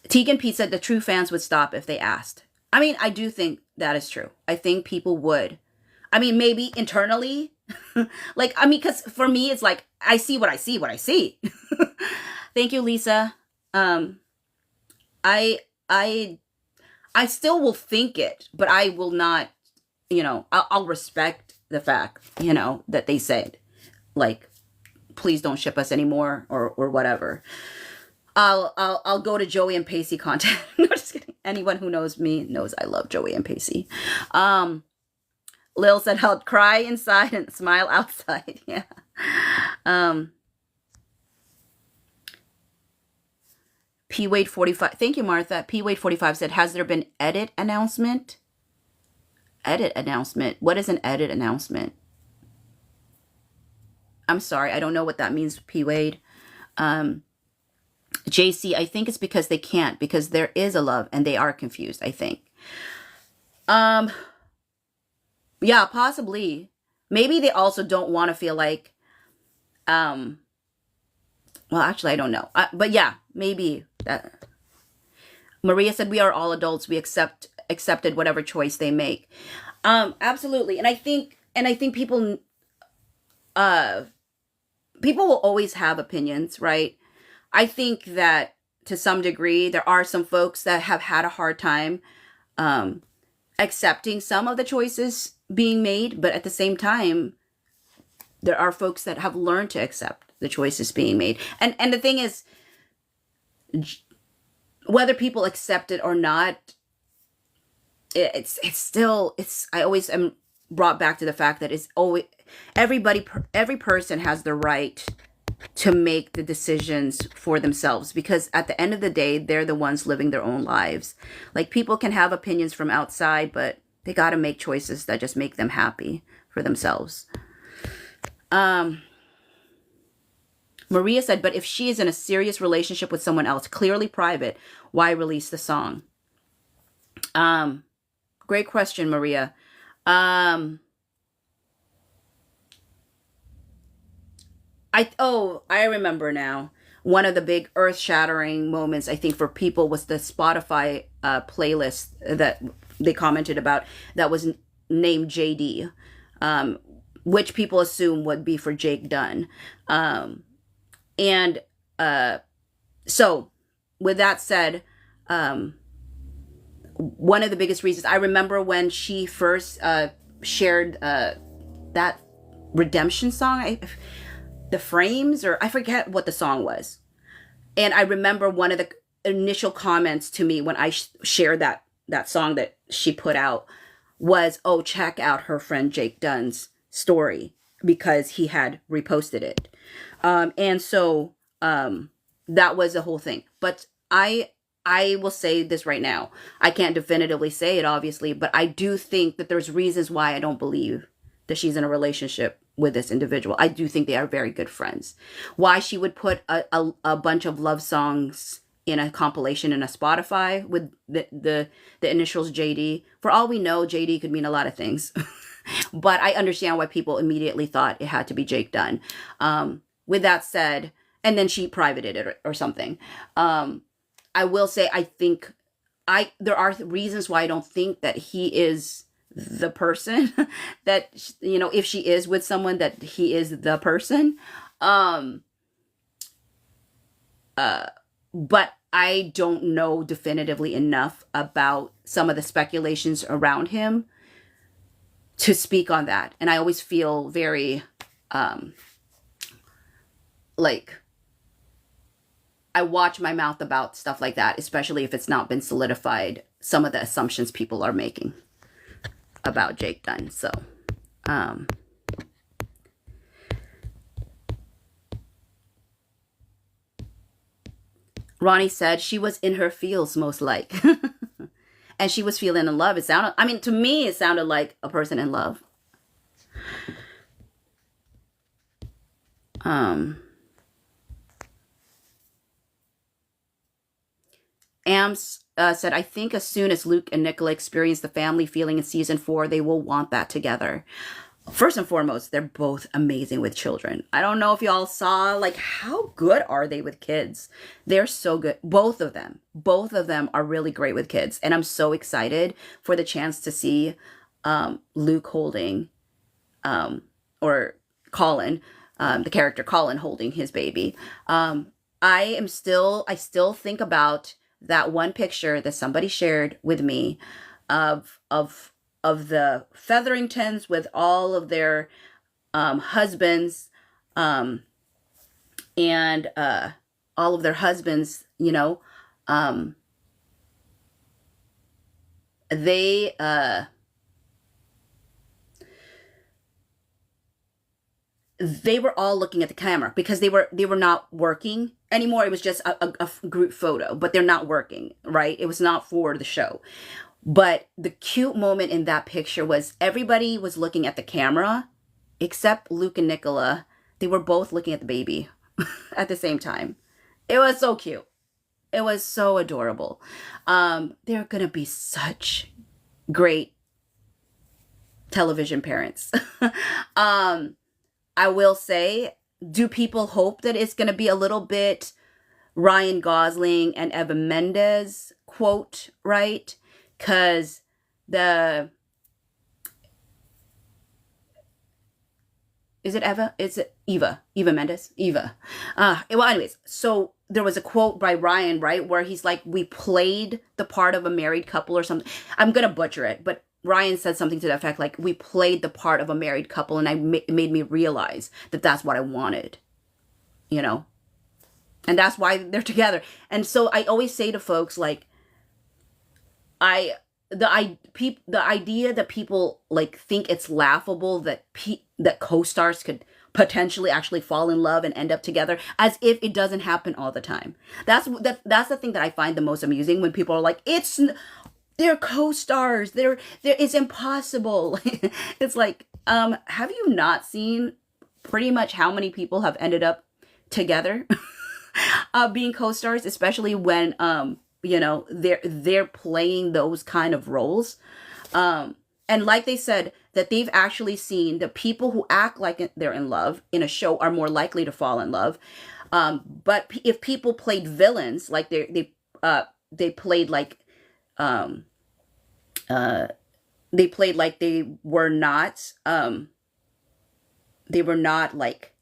Tegan Pete said the true fans would stop if they asked. I mean, I do think that is true. I think people would. I mean, maybe internally. Because for me, it's like, I see what I see. Thank you, Lisa. I still will think it, but I will not, I'll respect the fact, that they said, like, please don't ship us anymore or whatever. I'll go to Joey and Pacey content. No, just kidding. Anyone who knows me knows I love Joey and Pacey. Lil said, I'll cry inside and smile outside. Yeah. P Wade 45. Thank you, Martha. P Wade 45 said, has there been edit announcement? Edit announcement. What is an edit announcement? I'm sorry, I don't know what that means, P. Wade. JC, I think it's because they can't, because there is a love and they are confused, I think. Yeah, possibly. Maybe they also don't want to feel like, well, actually, I don't know. But yeah, maybe. Maria said, we are all adults. We accepted whatever choice they make. Absolutely. And I think people will always have opinions, right? I think that to some degree, there are some folks that have had a hard time accepting some of the choices being made. But at the same time, there are folks that have learned to accept the choices being made. And the thing is, whether people accept it or not, it's still, I always am brought back to the fact that it's always, every person has the right to make the decisions for themselves, because at the end of the day, they're the ones living their own lives. Like, people can have opinions from outside, but they got to make choices that just make them happy for themselves. Maria said, but if she is in a serious relationship with someone else, clearly private, why release the song? Great question, Maria. I remember now. One of the big earth-shattering moments, I think, for people was the Spotify playlist that they commented about that was named JD, which people assume would be for Jake Dunn. So with that said, one of the biggest reasons, I remember when she first shared that redemption song, The Frames, or I forget what the song was. And I remember one of the initial comments to me when I shared that song that she put out was, oh, check out her friend Jake Dunn's story because he had reposted it. And so that was the whole thing. But I will say this right now. I can't definitively say it, obviously, but I do think that there's reasons why I don't believe that she's in a relationship with this individual. I do think they are very good friends. Why she would put a bunch of love songs in a compilation in a Spotify with the initials JD. For all we know, JD could mean a lot of things. But I understand why people immediately thought it had to be Jake Dunn. With that said, and then she privated it or something. I will say I think there are reasons why I don't think that he is the person that, you know, if she is with someone, that he is the person. But I don't know definitively enough about some of the speculations around him to speak on that. And I always feel very, like, I watch my mouth about stuff like that, especially if it's not been solidified, some of the assumptions people are making about Jake Dunn. So, Ronnie said she was in her feels most like. And she was feeling in love. It sounded, I mean, to me, it sounded like a person in love. Ams said, I think as soon as Luke and Nicola experience the family feeling in season 4, they will want that together. First and foremost, they're both amazing with children. I don't know if y'all saw, like, how good are they with kids? They're so good. Both of them are really great with kids. And I'm so excited for the chance to see Luke holding, or Colin, the character Colin holding his baby. I still think about that one picture that somebody shared with me of the Featheringtons with all of their husbands, and all of their husbands, you know, they were all looking at the camera because they were not working anymore. It was just a group photo, but they're not working, right? It was not for the show. But the cute moment in that picture was everybody was looking at the camera except Luke and Nicola. They were both looking at the baby at the same time. It was so cute. It was so adorable. They're going to be such great television parents. I will say, do people hope that it's going to be a little bit Ryan Gosling and Eva Mendes quote, right? Because is it Eva? Is it Eva Mendes? Eva. Well, anyways, so there was a quote by Ryan, right, where he's like, we played the part of a married couple or something. I'm going to butcher it, but Ryan said something to the effect like, we played the part of a married couple, and it made me realize that that's what I wanted, you know? And that's why they're together. And so I always say to folks, like, the idea that people like think it's laughable that that co-stars could potentially actually fall in love and end up together, as if it doesn't happen all the time. That's the thing that I find the most amusing, when people are like, they're co-stars, it's impossible. It's like, have you not seen pretty much how many people have ended up together being co-stars, especially when you know, they're playing those kind of roles. And like they said, that they've actually seen the people who act like they're in love in a show are more likely to fall in love. But if people played villains, like they played like they were not like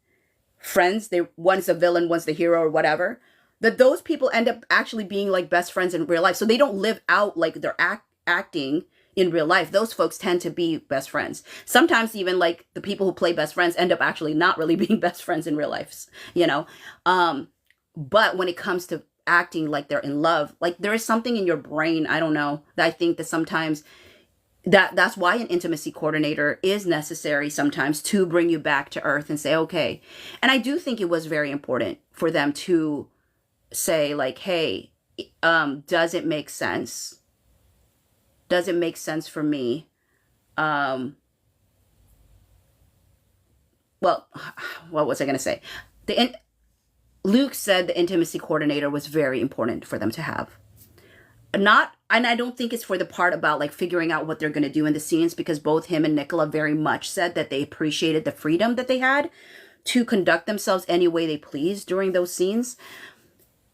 friends. One's a villain, one's the hero, or whatever. That those people end up actually being like best friends in real life. So they don't live out like they're acting in real life. Those folks tend to be best friends. Sometimes even like the people who play best friends end up actually not really being best friends in real life, you know? But when it comes to acting like they're in love, like there is something in your brain, I don't know, that I think that sometimes that's why an intimacy coordinator is necessary sometimes to bring you back to earth and say, okay. And I do think it was very important for them to say, like, hey, does it make sense? Does it make sense for me? Um, well, what was I going to say? Luke said the intimacy coordinator was very important for them to have. Not, and I don't think it's for the part about like figuring out what they're going to do in the scenes, because both him and Nicola very much said that they appreciated the freedom that they had to conduct themselves any way they pleased during those scenes.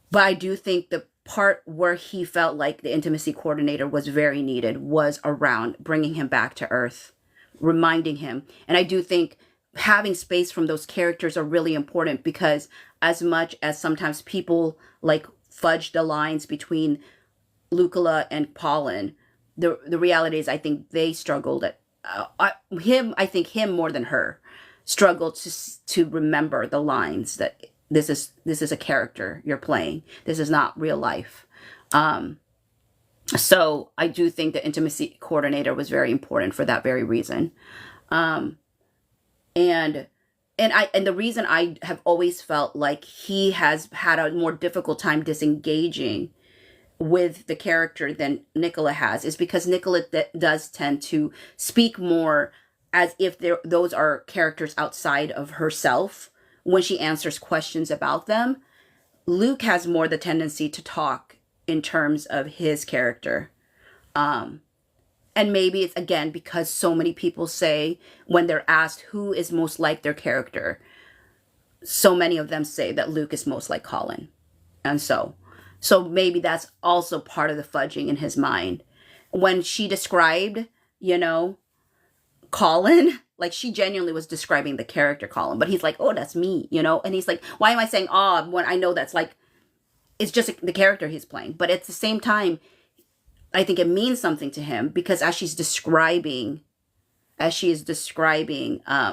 But I do think the part where he felt like the intimacy coordinator was very needed was around bringing him back to earth, reminding him. And I do think having space from those characters are really important, because as much as sometimes people like fudge the lines between Lucilla and Colin, the reality is I think they struggled at I think him more than her struggled to remember the lines that this is a character you're playing. This is not real life. So I do think the intimacy coordinator was very important for that very reason. Um, and the reason I have always felt like he has had a more difficult time disengaging with the character than Nicola has is because Nicola does tend to speak more as if those are characters outside of herself when she answers questions about them. Luke has more the tendency to talk in terms of his character. And maybe it's, again, because so many people say when they're asked who is most like their character, so many of them say that Luke is most like Colin. And so maybe that's also part of the fudging in his mind. When she described, Colin, like she genuinely was describing the character Colin, but he's like, oh, that's me, and he's like, why am I saying, oh, when I know that's like, it's just the character he's playing. But at the same time, I think it means something to him, because as she is describing that she's describing it,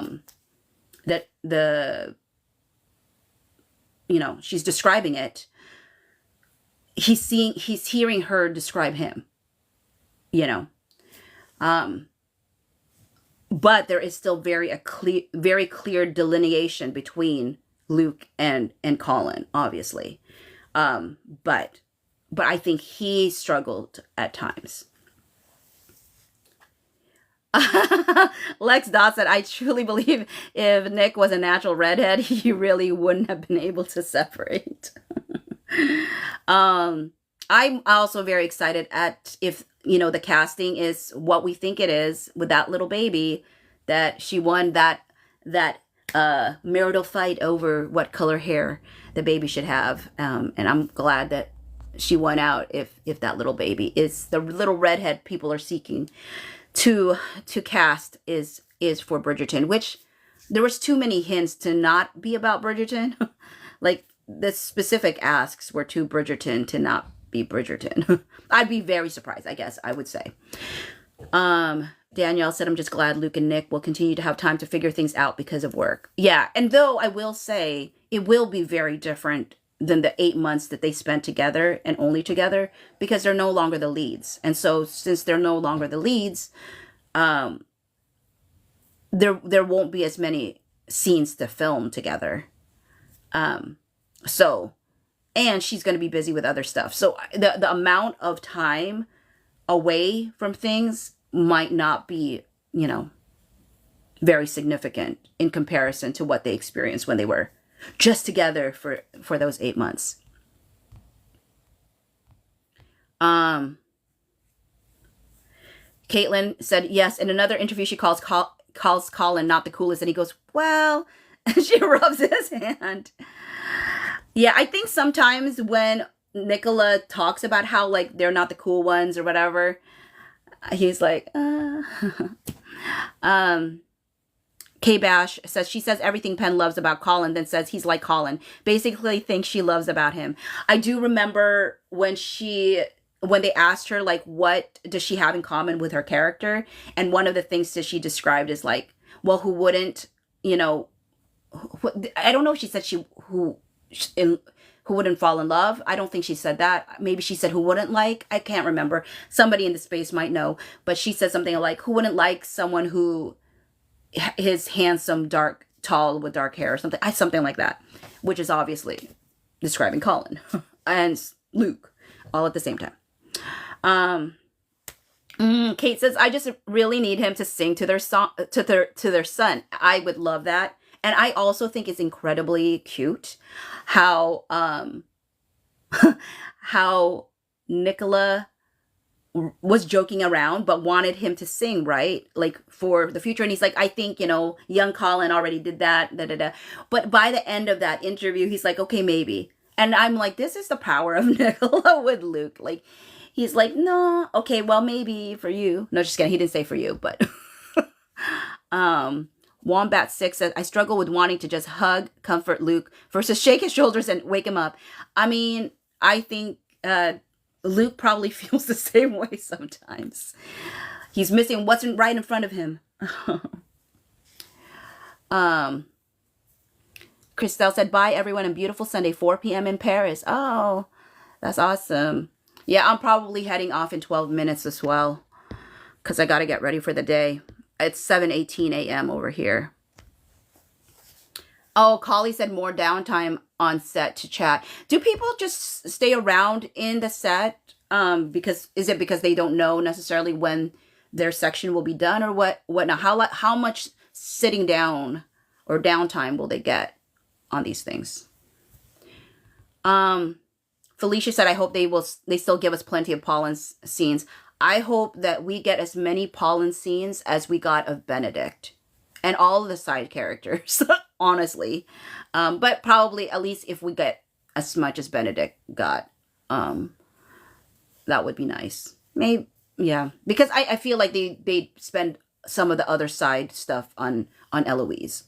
he's hearing her describe him, but there is still very clear delineation between Luke and Colin, obviously. But I think he struggled at times. Lex Dot said, I truly believe if Nick was a natural redhead, he really wouldn't have been able to separate. I'm also very excited at if, the casting is what we think it is with that little baby, that she won that marital fight over what color hair the baby should have. And I'm glad that she won out if that little baby is the little redhead people are seeking to cast is for Bridgerton, which there was too many hints to not be about Bridgerton. Like the specific asks were to Bridgerton to not be Bridgerton. I'd be very surprised, I guess I would say. Danielle said, I'm just glad Luke and Nick will continue to have time to figure things out because of work. Yeah, and though I will say it will be very different than the 8 months that they spent together and only together, because they're no longer the leads. And so since they're no longer the leads, there won't be as many scenes to film together. And she's going to be busy with other stuff. So the amount of time away from things might not be, very significant in comparison to what they experienced when they were just together for those 8 months. Caitlin said, yes, in another interview, she calls Colin not the coolest. And he goes, well, and she rubs his hand. Yeah, I think sometimes when Nicola talks about how, like, they're not the cool ones or whatever, he's like, K-Bash says, she says everything Penn loves about Colin, then says he's like Colin. Basically thinks she loves about him. I do remember when they asked her, like, what does she have in common with her character? And one of the things that she described is like, well, who wouldn't, I don't know if she said who wouldn't fall in love. I don't think she said that. Maybe she said who wouldn't like. I can't remember. Somebody in the space might know. But she said something like, who wouldn't like someone who is handsome, dark, tall with dark hair or something. Something like that. Which is obviously describing Colin and Luke all at the same time. Kate says, I just really need him to sing to their song, to their son. I would love that. And I also think it's incredibly cute how how Nicola was joking around but wanted him to sing, right? Like for the future. And he's like, I think, young Colin already did that. Da, da, da. But by the end of that interview, he's like, okay, maybe. And I'm like, this is the power of Nicola with Luke. Like, he's like, no, okay, well, maybe for you. No, just kidding. He didn't say for you, but Wombat6 says, I struggle with wanting to just hug, comfort Luke versus shake his shoulders and wake him up. I mean, I think Luke probably feels the same way sometimes. He's missing what's right in front of him. Christelle said, bye, everyone, and beautiful Sunday, 4 p.m. in Paris. Oh, that's awesome. Yeah, I'm probably heading off in 12 minutes as well because I got to get ready for the day. It's 7:18 a.m. over here. Oh, Collie said more downtime on set to chat. Do people just stay around in the set? Is it because they don't know necessarily when their section will be done or what? Now, how much sitting down or downtime will they get on these things? Felicia said, I hope they still give us plenty of Pollen scenes. I hope that we get as many Pollen scenes as we got of Benedict and all of the side characters, honestly. But probably at least if we get as much as Benedict got, that would be nice. Maybe, yeah. Because I feel like they spend some of the other side stuff on Eloise.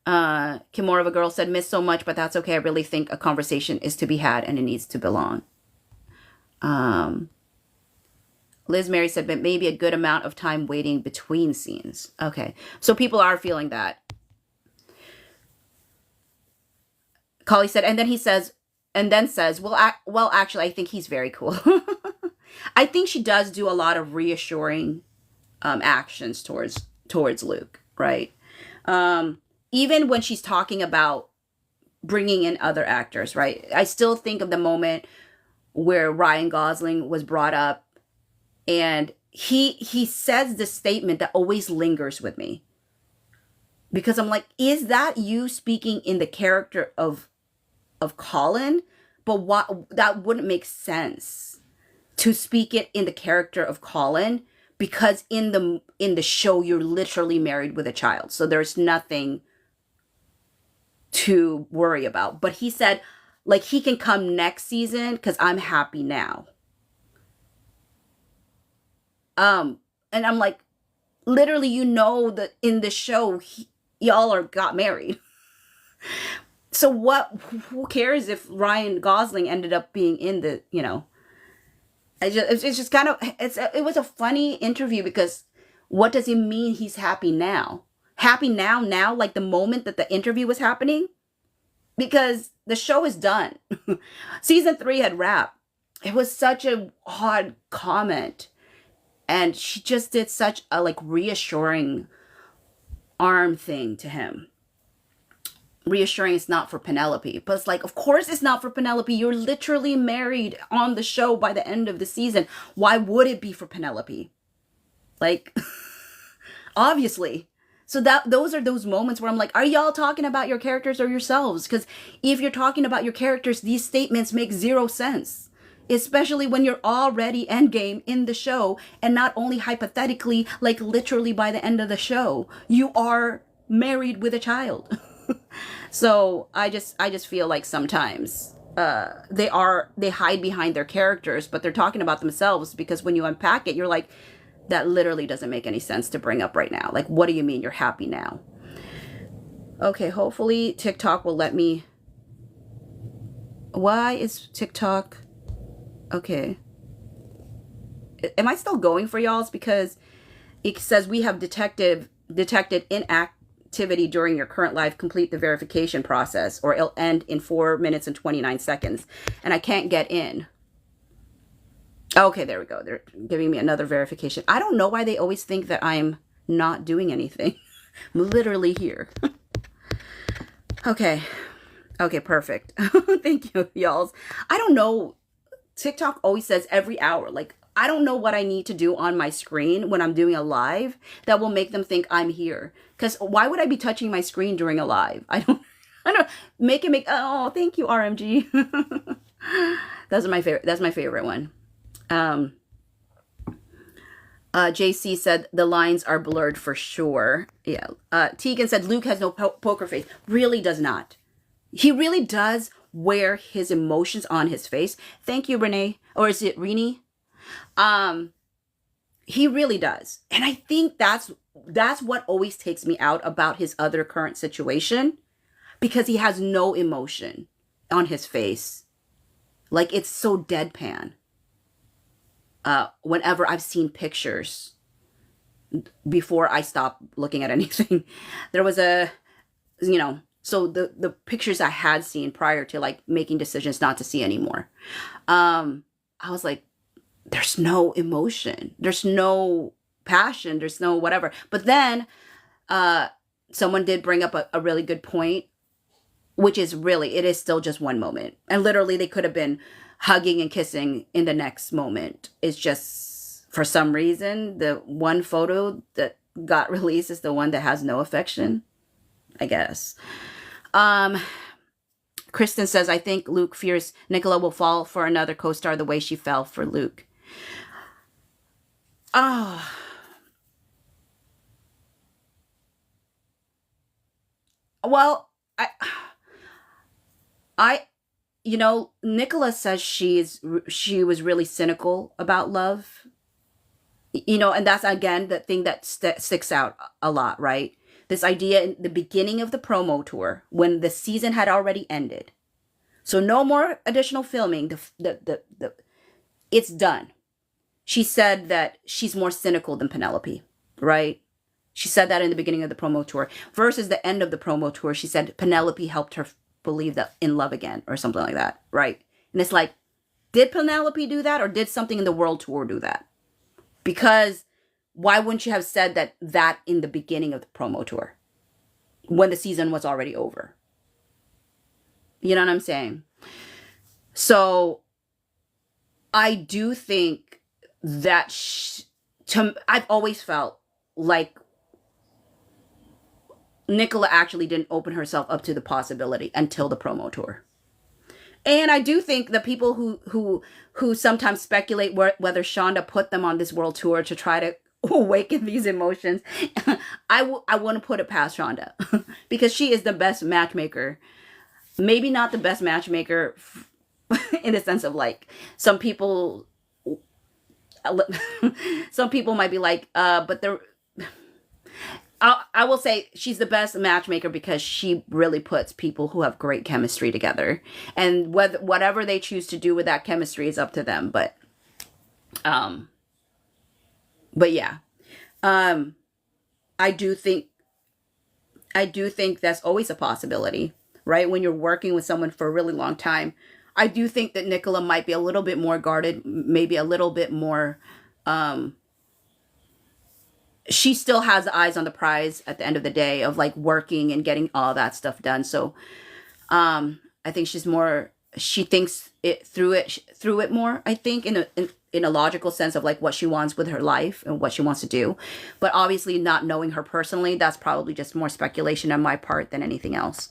Kimura girl said, miss so much, but that's okay. I really think a conversation is to be had and it needs to belong. Liz Mary said, but maybe a good amount of time waiting between scenes. Okay. So people are feeling that. Collie said, and then says, well, actually, I think he's very cool. I think she does do a lot of reassuring, actions towards Luke, right? Even when she's talking about bringing in other actors, right? I still think of the moment where Ryan Gosling was brought up and he says this statement that always lingers with me. Because I'm like, is that you speaking in the character of Colin? But that wouldn't make sense to speak it in the character of Colin, because in the show you're literally married with a child. So there's nothing to worry about. But he said, like, he can come next season because I'm happy now. And I'm like, literally, that in the show, y'all got married. So who cares if Ryan Gosling ended up being in the, it's just kind of, it was a funny interview because what does it mean he's happy now? Happy now, like the moment that the interview was happening? Because the show is done. Season 3 had wrapped. It was such an odd comment. And she just did such a reassuring arm thing to him. Reassuring it's not for Penelope. But it's like, of course it's not for Penelope. You're literally married on the show by the end of the season. Why would it be for Penelope? Obviously. So those are those moments where I'm like, are y'all talking about your characters or yourselves? Because if you're talking about your characters, these statements make zero sense. Especially when you're already endgame in the show, and not only hypothetically, literally by the end of the show, you are married with a child. So I just feel like sometimes they hide behind their characters, but they're talking about themselves, because when you unpack it, you're like, that literally doesn't make any sense to bring up right now. Like, what do you mean you're happy now? Okay, hopefully TikTok will let me. Why is TikTok? Okay. Am I still going for y'all's? Because it says we have detected activity during your current live, complete the verification process, or it'll end in 4 minutes and 29 seconds. And I can't get in. Okay, there we go. They're giving me another verification. I don't know why they always think that I'm not doing anything. I'm literally here. Okay. Okay, perfect. Thank you, y'all. I don't know. TikTok always says every hour. Like, I don't know what I need to do on my screen when I'm doing a live that will make them think I'm here. Because why would I be touching my screen during a live? I don't make. Oh, thank you, RMG. That's my favorite. That's my favorite one. JC said the lines are blurred for sure. Yeah. Tegan said Luke has no poker face. Really does not. He really does wear his emotions on his face. Thank you, Renee. Or is it Rini? He really does. And I think that's what always takes me out about his other current situation, because he has no emotion on his face. Like, it's so deadpan. Whenever I've seen pictures before I stopped looking at anything, there was so the pictures I had seen prior to like making decisions not to see anymore, I was like, there's no emotion, there's no passion, there's no whatever. But then someone did bring up a really good point, which is really, it is still just one moment. And literally they could have been hugging and kissing in the next moment. It's just, for some reason, the one photo that got released is the one that has no affection, I guess. Kristen says, I think Luke fears Nicola will fall for another co-star the way she fell for Luke. Oh. Well, Nicola says she was really cynical about love, and that's, again, the thing that sticks out a lot, right? This idea in the beginning of the promo tour, when the season had already ended. So no more additional filming. It's done. She said that she's more cynical than Penelope, right? She said that in the beginning of the promo tour. Versus the end of the promo tour, she said Penelope helped her believe that in love again, or something like that, right? And it's like, did Penelope do that, or did something in the world tour do that? Because why wouldn't you have said that in the beginning of the promo tour when the season was already over? You know what I'm saying? So I do think that I've always felt like Nicola actually didn't open herself up to the possibility until the promo tour. And I do think the people who sometimes speculate whether Shonda put them on this world tour to try to awaken these emotions, I want to put it past Shonda because she is the best matchmaker. Maybe not the best matchmaker in the sense of, like, some people might be like, but they're, I will say she's the best matchmaker because she really puts people who have great chemistry together, and whatever they choose to do with that chemistry is up to them. But yeah, I do think that's always a possibility, right? When you're working with someone for a really long time, I do think that Nicola might be a little bit more guarded, maybe a little bit more. She still has eyes on the prize at the end of the day of, like, working and getting all that stuff done. So I think she thinks it through it more, I think, in a logical sense of, like, what she wants with her life and what she wants to do. But obviously, not knowing her personally, that's probably just more speculation on my part than anything else.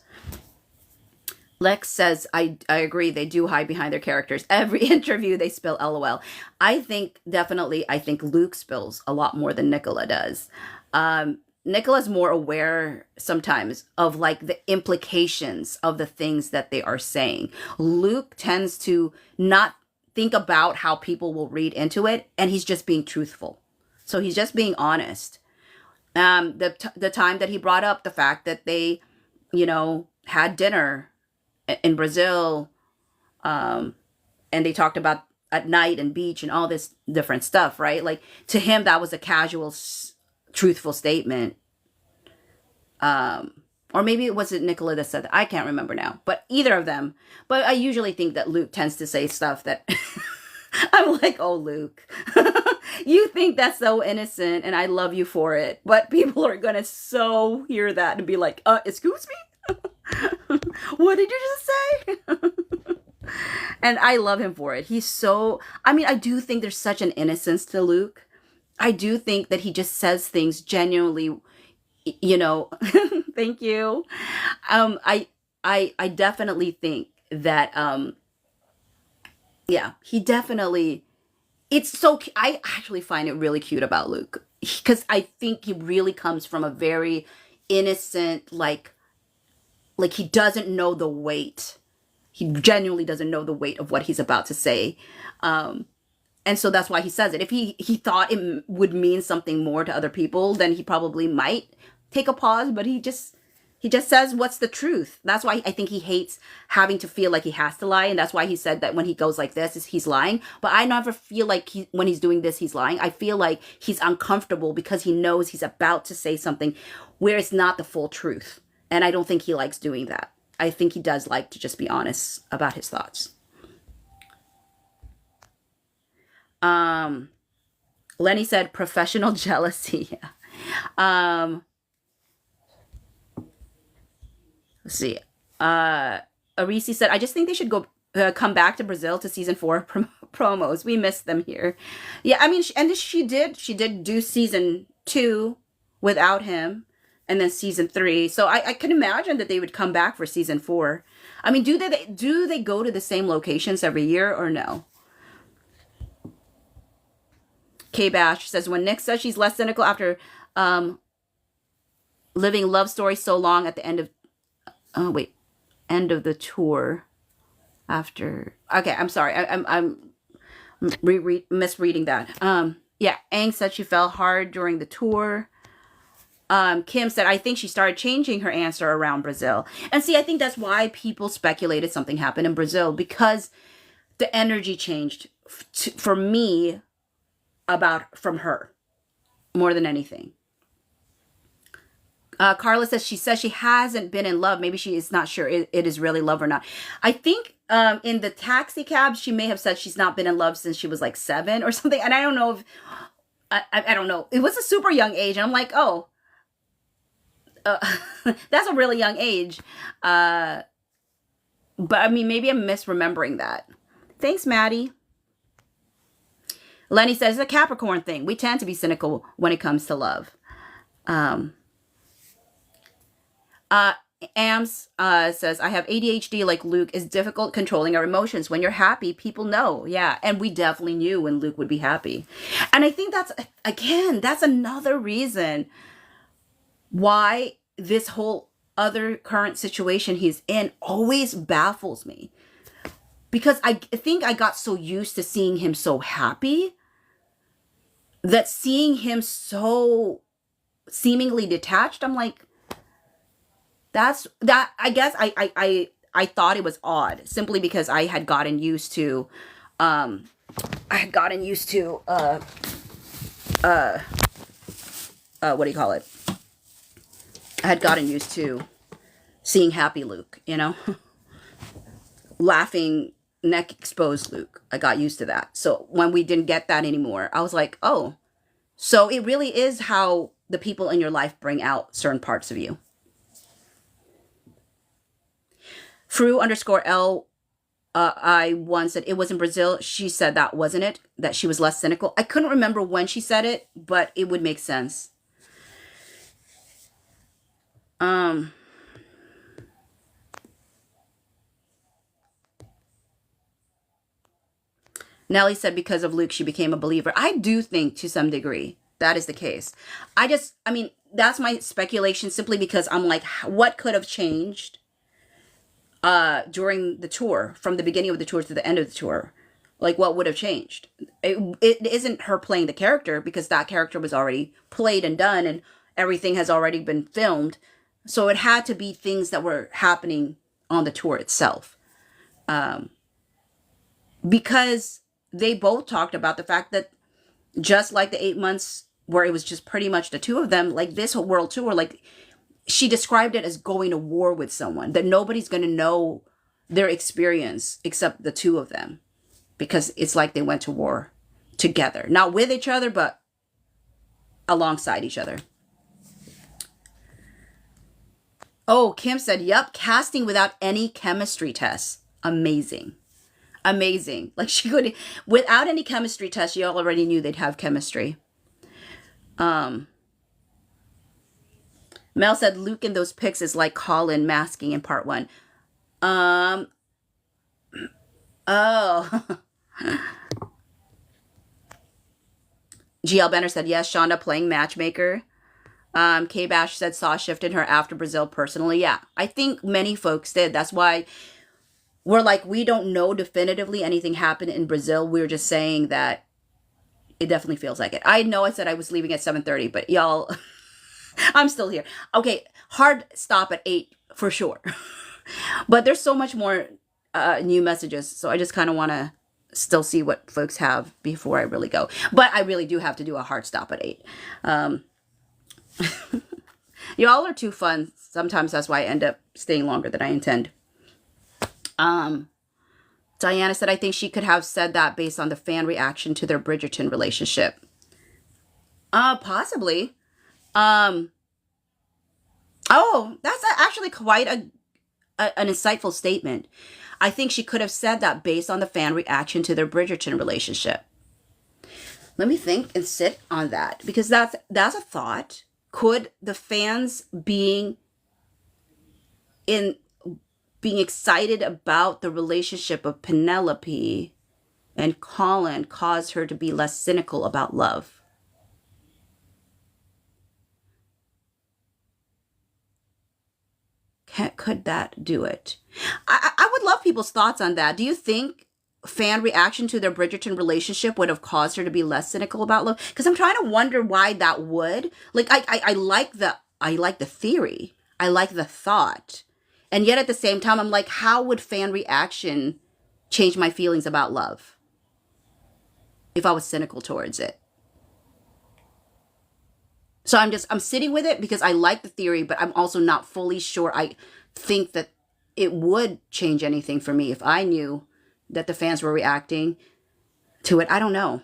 Lex says, I agree. They do hide behind their characters. Every interview they spill LOL. I think Luke spills a lot more than Nicola does. Nicola's more aware sometimes of, like, the implications of the things that they are saying. Luke tends to not think about how people will read into it, and he's just being truthful. So he's just being honest. The time that he brought up the fact that they, had dinner in Brazil, and they talked about at night and beach and all this different stuff, right? Like, to him, that was a casual, truthful statement. Or maybe it wasn't Nicola that said that. I can't remember now. But either of them. But I usually think that Luke tends to say stuff that I'm like, oh, Luke, you think that's so innocent and I love you for it. But people are going to so hear that and be like, excuse me? What did you just say? And I love him for it. He's so, I mean, I do think there's such an innocence to Luke. I do think that he just says things genuinely, you know, thank you. I definitely think that, yeah, he definitely, it's so, I actually find it really cute about Luke because I think he really comes from a very innocent, like he doesn't know the weight. He genuinely doesn't know the weight of what he's about to say. And so that's why he says it. If he thought it would mean something more to other people, then he probably might take a pause, but he just says what's the truth. That's why I think he hates having to feel like he has to lie. And that's why he said that when he goes like this, he's lying. But I never feel like when he's doing this, he's lying. I feel like he's uncomfortable because he knows he's about to say something where it's not the full truth. And I don't think he likes doing that. I think he does like to just be honest about his thoughts. Lenny said professional jealousy. Let's see. Arisi said, I just think they should go come back to Brazil to season 4 promos. We missed them here. Yeah, I mean, she did do season 2 without him, and then season 3. So I can imagine that they would come back for season 4. I mean, do they go to the same locations every year or no? K Bash says, when Nick says she's less cynical after living love story so long at the end of end of the tour after. Okay, I'm sorry. I'm misreading that. Yeah, Aang said she fell hard during the tour. Kim said, I think she started changing her answer around Brazil. And see, I think that's why people speculated something happened in Brazil, because the energy changed for me from her more than anything. Carla says she hasn't been in love. Maybe she is not sure it is really love or not. I think in the taxi cab, she may have said she's not been in love since she was like 7 or something. And I don't know if, I don't know. It was a super young age. And I'm like, oh, that's a really young age. But I mean, maybe I'm misremembering that. Thanks, Maddie. Lenny says it's a Capricorn thing. We tend to be cynical when it comes to love. Ams says, I have ADHD like Luke. It's difficult controlling our emotions. When you're happy, people know. Yeah, and we definitely knew when Luke would be happy. And I think that's another reason why this whole other current situation he's in always baffles me. Because I think I got so used to seeing him so happy that seeing him so seemingly detached, I'm like, I guess I thought it was odd simply because I had gotten used to, what do you call it? I had gotten used to seeing happy Luke, you know, laughing, neck exposed Luke. I got used to that. So when we didn't get that anymore, I was like, oh, so it really is how the people in your life bring out certain parts of you. Fru_L, I once said it was in Brazil. She said that wasn't it, that she was less cynical. I couldn't remember when she said it, but it would make sense. Nellie said because of Luke, she became a believer. I do think to some degree that is the case. I mean, that's my speculation simply because I'm like, what could have changed during the tour, from the beginning of the tour to the end of the tour? Like, what would have changed? It isn't her playing the character, because that character was already played and done and everything has already been filmed. So it had to be things that were happening on the tour itself. Because they both talked about the fact that just like the 8 months where it was just pretty much the two of them, like this whole world tour, like she described it as going to war with someone, that nobody's going to know their experience except the two of them, because it's like they went to war together, not with each other, but alongside each other. Oh, Kim said, yep, casting without any chemistry tests. Amazing. Amazing. Like, she could, without any chemistry tests, you already knew they'd have chemistry. Mel said Luke in those pics is like Colin masking in part 1. Oh. GL Benner said, yes, Shonda playing matchmaker. K Bash said saw a shift in her after Brazil personally. Yeah, I think many folks did. That's why we're like, we don't know definitively anything happened in Brazil. We're just saying that it definitely feels like it. I know I said I was leaving at 7:30, but y'all, I'm still here. Okay, hard stop at 8 for sure. But there's so much more new messages, so I just kind of want to still see what folks have before I really go. But I really do have to do a hard stop at 8. Y'all are too fun. Sometimes that's why I end up staying longer than I intend. Diana said, I think she could have said that based on the fan reaction to their Bridgerton relationship. Possibly. Oh, that's actually quite an insightful statement. I think she could have said that based on the fan reaction to their Bridgerton relationship. Let me think and sit on that, because that's a thought. Could the fans being excited about the relationship of Penelope and Colin cause her to be less cynical about love? Could that do it? I would love people's thoughts on that. Do you think fan reaction to their Bridgerton relationship would have caused her to be less cynical about love? Because I'm trying to wonder why that would. Like, I like the theory. I like the thought. And yet at the same time, I'm like, how would fan reaction change my feelings about love if I was cynical towards it? So I'm sitting with it because I like the theory, but I'm also not fully sure I think that it would change anything for me if I knew that the fans were reacting to it. I don't know.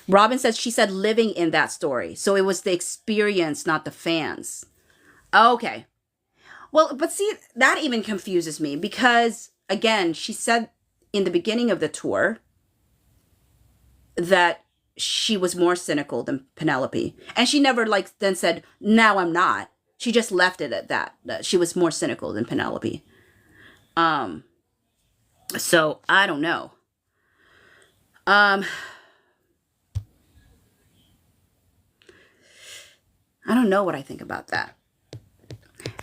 Robin says she said living in that story. So it was the experience, not the fans. Okay. Well, but see, that even confuses me because, again, she said in the beginning of the tour that she was more cynical than Penelope. And she never then said, now I'm not. She just left it at that she was more cynical than Penelope. So I don't know. I don't know what I think about that.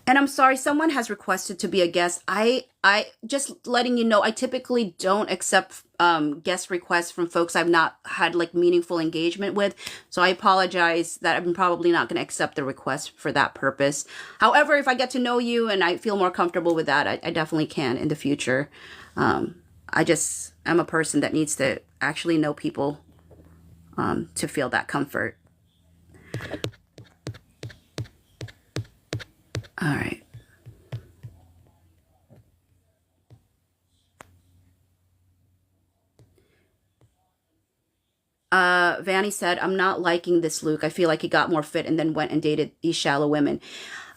And I'm sorry, someone has requested to be a guest. I just letting you know, I typically don't accept guest requests from folks I've not had meaningful engagement with. So I apologize that I'm probably not going to accept the request for that purpose. However, if I get to know you and I feel more comfortable with that, I definitely can in the future. I'm a person that needs to actually know people to feel that comfort. All right. Vanny said, I'm not liking this Luke. I feel like he got more fit and then went and dated these shallow women.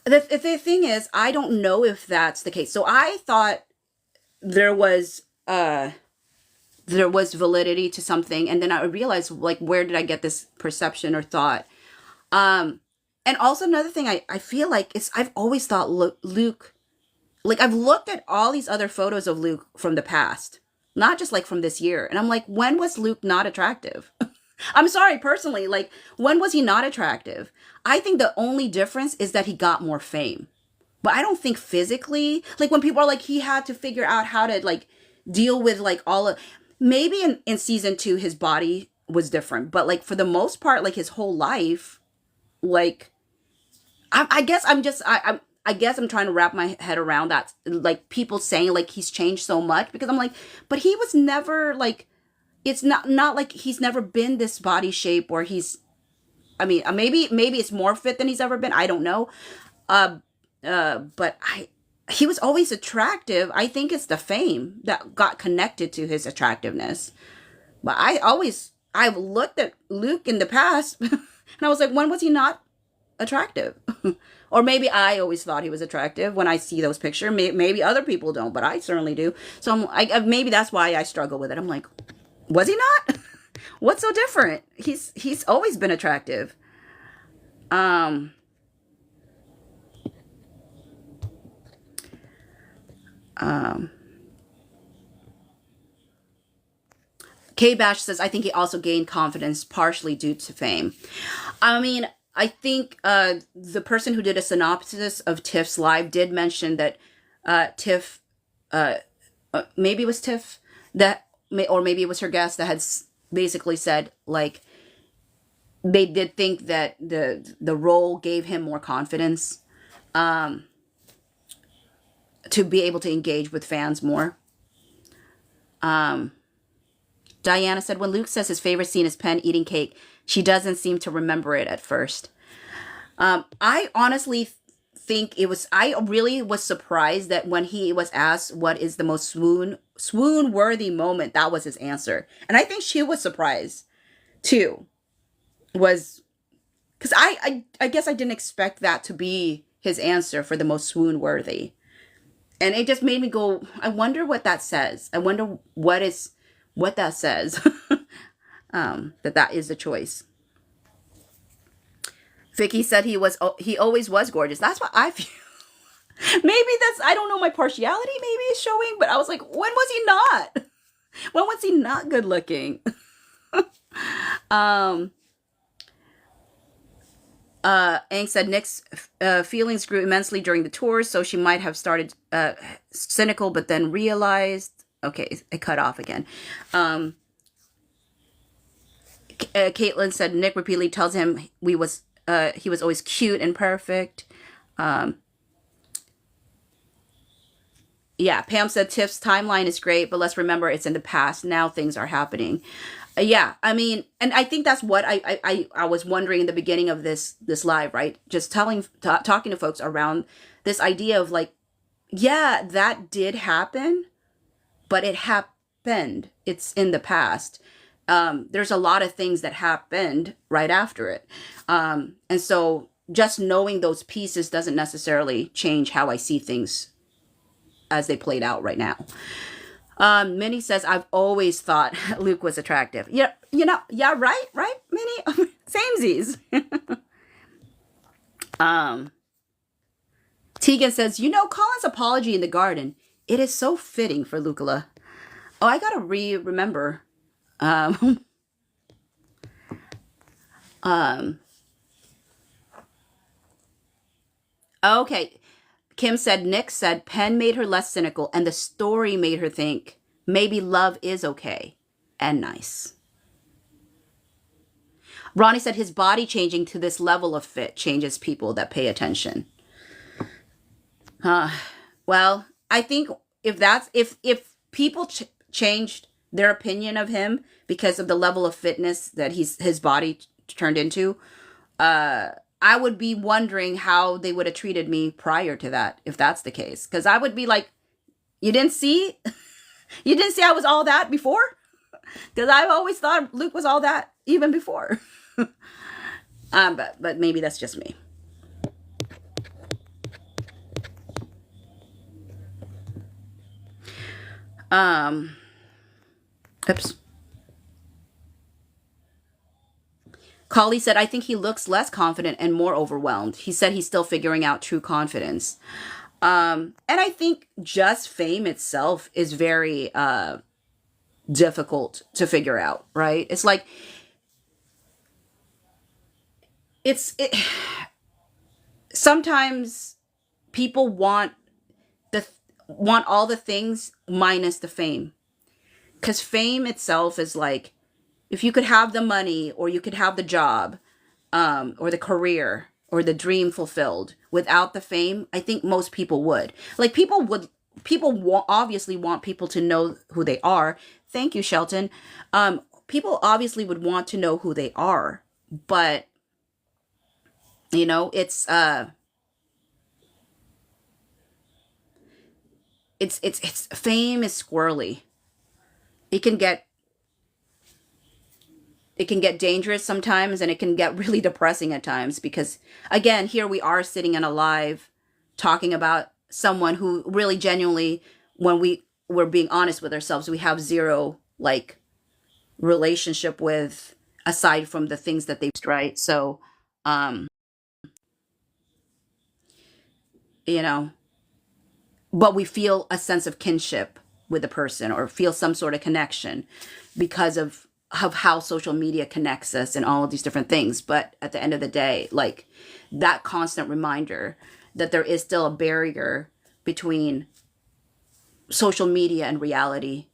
The thing is, I don't know if that's the case. So I thought there was validity to something. And then I realized, where did I get this perception or thought? And also another thing I feel like is I've always thought Luke, I've looked at all these other photos of Luke from the past, not just from this year. And I'm like, when was Luke not attractive? I'm sorry, personally, when was he not attractive? I think the only difference is that he got more fame. But I don't think physically, when people are he had to figure out how to deal with all of, maybe in season 2, his body was different. But for the most part, his whole life, I guess I guess I'm trying to wrap my head around that, people saying he's changed so much, because I'm but he was never it's not he's never been this body shape where he's I mean, maybe it's more fit than he's ever been. I don't know. Uh, but he was always attractive. I think it's the fame that got connected to his attractiveness. But I've looked at Luke in the past and I was like, when was he not attractive? Or maybe I always thought he was attractive when I see those pictures. Maybe other people don't, but I certainly do. So maybe that's why I struggle with it. I'm like, was he not? What's so different? He's always been attractive. Um, um, K Bash says, I think he also gained confidence partially due to fame. I mean, I think the person who did a synopsis of Tiff's live did mention that Tiff, maybe it was Tiff, or maybe it was her guest that had basically said, like, they did think that the role gave him more confidence to be able to engage with fans more. Diana said, when Luke says his favorite scene is Penn eating cake, she doesn't seem to remember it at first. I honestly think I really was surprised that when he was asked what is the most swoon worthy moment, that was his answer. And I think she was surprised too. Because I guess I didn't expect that to be his answer for the most swoon worthy. And it just made me go, I wonder what that says. I wonder what that says. That is the choice. Vicky said he always was gorgeous. That's what I feel. Maybe I don't know, my partiality maybe is showing, but I was like, when was he not? When was he not good looking? Aang said Nick's feelings grew immensely during the tour, so she might have started cynical, but then realized. Okay, it cut off again. Caitlin said Nick repeatedly tells him he was always cute and perfect. Yeah, Pam said Tiff's timeline is great, but let's remember it's in the past. Now things are happening. Yeah, I mean, and I think that's what I was wondering in the beginning of this live, right? Just talking to folks around this idea of like, yeah, that did happen, but it happened. It's in the past. There's a lot of things that happened right after it. And so just knowing those pieces doesn't necessarily change how I see things as they played out right now. Minnie says, I've always thought Luke was attractive. Yeah, yeah, right, Minnie? Samesies. Tegan says, Colin's apology in the garden, it is so fitting for Lucilla. Oh, I gotta remember. Okay. Kim said, Nick said, Penn made her less cynical and the story made her think maybe love is okay and nice. Ronnie said his body changing to this level of fit changes people that pay attention. Well, I think if people changed their opinion of him because of the level of fitness that his body turned into, I would be wondering how they would have treated me prior to that, if that's the case. Because I would be like, you didn't see? You didn't see I was all that before? Because I've always thought Luke was all that even before. But maybe that's just me. Oops. Collie said, I think he looks less confident and more overwhelmed. He said he's still figuring out true confidence. And I think just fame itself is very difficult to figure out, right? It's like, sometimes people want all the things minus the fame. Because fame itself is like, if you could have the money or you could have the job or the career or the dream fulfilled without the fame, I think most people would. Like obviously want people to know who they are. Thank you, Shelton. People obviously would want to know who they are, but You know, it's fame is squirrely. It can get it can get dangerous sometimes, and it can get really depressing at times, because again, here we are sitting in a live talking about someone who really genuinely, when we're being honest with ourselves, we have zero like relationship with, aside from the things that they've, right? So um you know, but we feel a sense of kinship with the person, or feel some sort of connection because of how social media connects us and all of these different things. But at the end of the day, like, that constant reminder that there is still a barrier between social media and reality,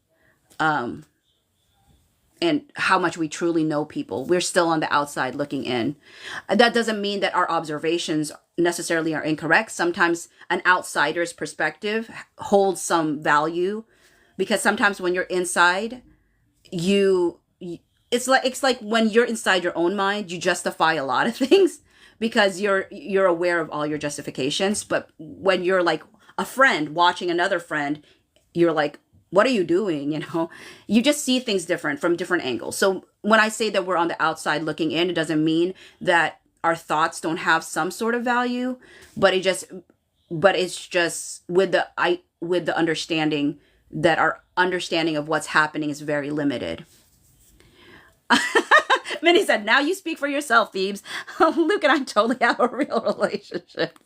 and how much we truly know people. We're still on the outside looking in. That doesn't mean that our observations necessarily are incorrect. Sometimes an outsider's perspective holds some value, because sometimes when you're inside, you it's like when you're inside your own mind, you justify a lot of things because you're aware of all your justifications. But when you're like a friend watching another friend, you're like, what are you doing? You know, you just see things different from different angles. So when I say that we're on the outside looking in, it doesn't mean that our thoughts don't have some sort of value, but it's just with the understanding that our understanding of what's happening is very limited. Minnie said, now you speak for yourself, Phoebes. Luke and I totally have a real relationship.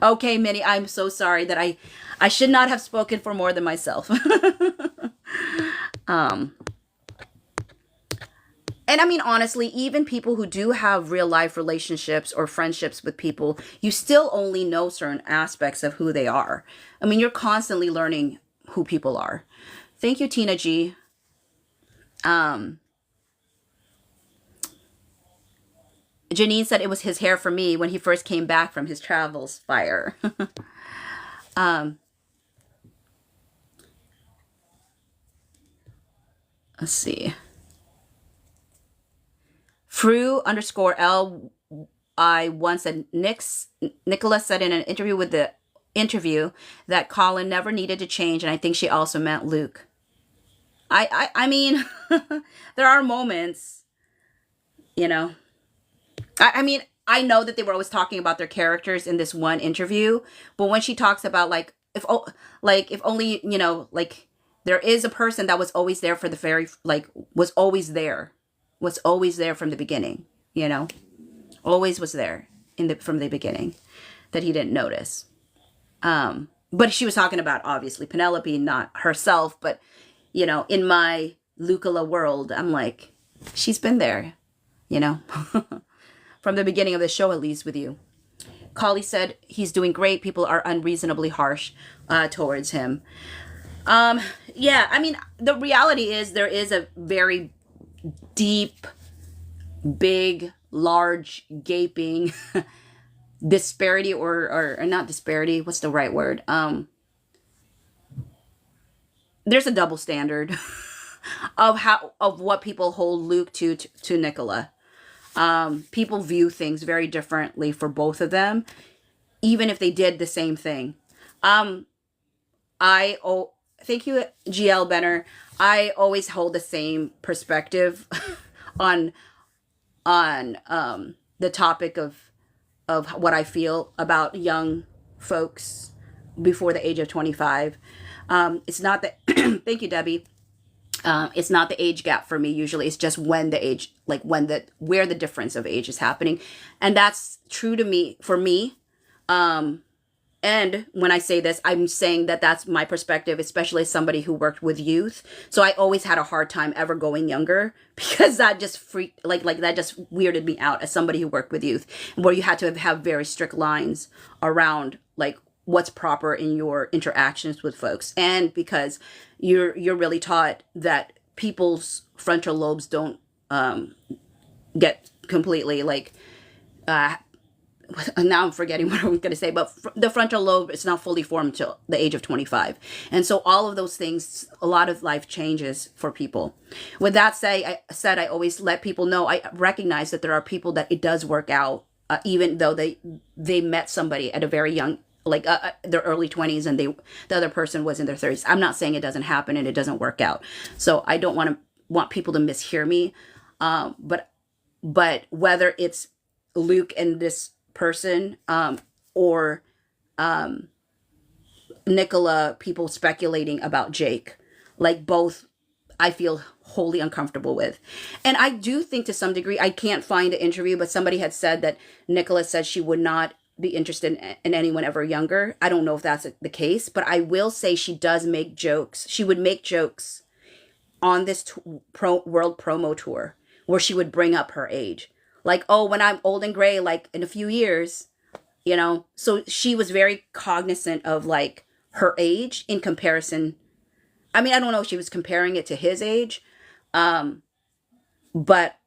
Okay, Minnie, I'm so sorry that I should not have spoken for more than myself. um, and I mean, honestly, even people who do have real life relationships or friendships with people, you still only know certain aspects of who they are. I mean, you're constantly learning who people are. Thank you, Tina G. Um, Janine said it was his hair for me when he first came back from his travels. Fire. um, let's see. Fru underscore L I once said Nicholas said in an interview with the interview that Colin never needed to change, and I think she also meant Luke. I mean, there are moments, you know. I mean, I know that they were always talking about their characters in this one interview, but when she talks about like if only, you know, like, there is a person that was always there for the very, like, was always there from the beginning, you know, always was there from the beginning, that he didn't notice. But she was talking about obviously Penelope, not herself, but you know, in my Lucilla world, I'm like, she's been there, you know. From the beginning of the show, at least with you. Collie said he's doing great. People are unreasonably harsh towards him. Yeah, I mean, the reality is there is a very deep, big, large, gaping disparity, or not disparity. What's the right word? There's a double standard of what people hold Luke to Nicola. People view things very differently for both of them, even if they did the same thing. Thank you, GL Benner. I always hold the same perspective on the topic of what I feel about young folks before the age of 25. It's not that. Thank you, Debbie. It's not the age gap for me. Usually it's just when the age, like where the difference of age is happening. And that's true to me, for me. And when I say this, I'm saying that that's my perspective, especially as somebody who worked with youth. So I always had a hard time ever going younger, because that just freaked, like that just weirded me out as somebody who worked with youth, where you had to have very strict lines around like what's proper in your interactions with folks. And because you're really taught that people's frontal lobes don't get completely like now I'm forgetting what I'm going to say, but the frontal lobe is not fully formed until the age of 25. And so all of those things, a lot of life changes for people. With that said, I always let people know, I recognize that there are people that it does work out even though they met somebody at a very young, like their early 20s, and the other person was in their 30s. I'm not saying it doesn't happen and it doesn't work out. So I don't want people to mishear me. But whether it's Luke and this person, or Nicola, people speculating about Jake, like both, I feel wholly uncomfortable with. And I do think to some degree, I can't find an interview, but somebody had said that Nicola said she would not be interested in anyone ever younger. I don't know if that's the case, but I will say she does make jokes. She would make jokes on this world promo tour where she would bring up her age. Like, oh, when I'm old and gray, like in a few years, you know? So she was very cognizant of like her age in comparison. I mean, I don't know if she was comparing it to his age, but,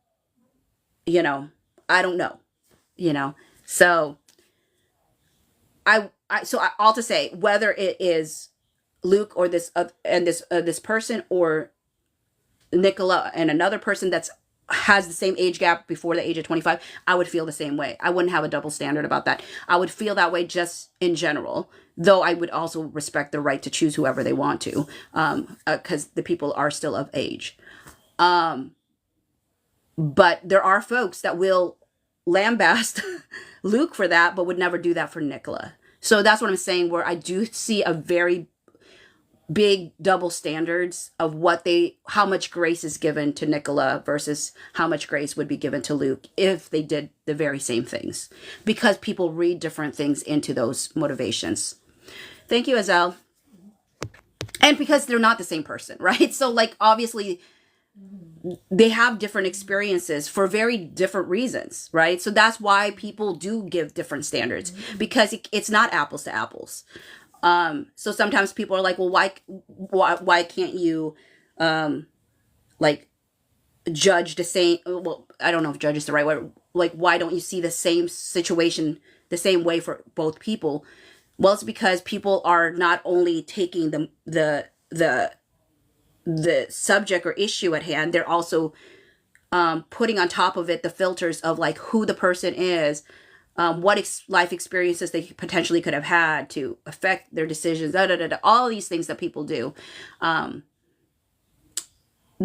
you know, I don't know, you know? So all to say, whether it is Luke or this person, or Nicola and another person that's has the same age gap before the age of 25, I would feel the same way. I wouldn't have a double standard about that. I would feel that way just in general, though I would also respect the right to choose whoever they want to, because the people are still of age. But there are folks that will lambast Luke for that, but would never do that for Nicola. So that's what I'm saying, where I do see a very big double standards of how much grace is given to Nicola versus how much grace would be given to Luke if they did the very same things, because people read different things into those motivations. Thank you, Azelle. And because they're not the same person, right? So like, obviously they have different experiences for very different reasons, right? So that's why people do give different standards, because it's not apples to apples. So sometimes people are like, well, why can't you, like judge the same? Well, I don't know if judge is the right word. Like, why don't you see the same situation the same way for both people? Well, it's because people are not only taking the subject or issue at hand, they're also, putting on top of it the filters of like who the person is, what life experiences they potentially could have had to affect their decisions, all these things that people do. The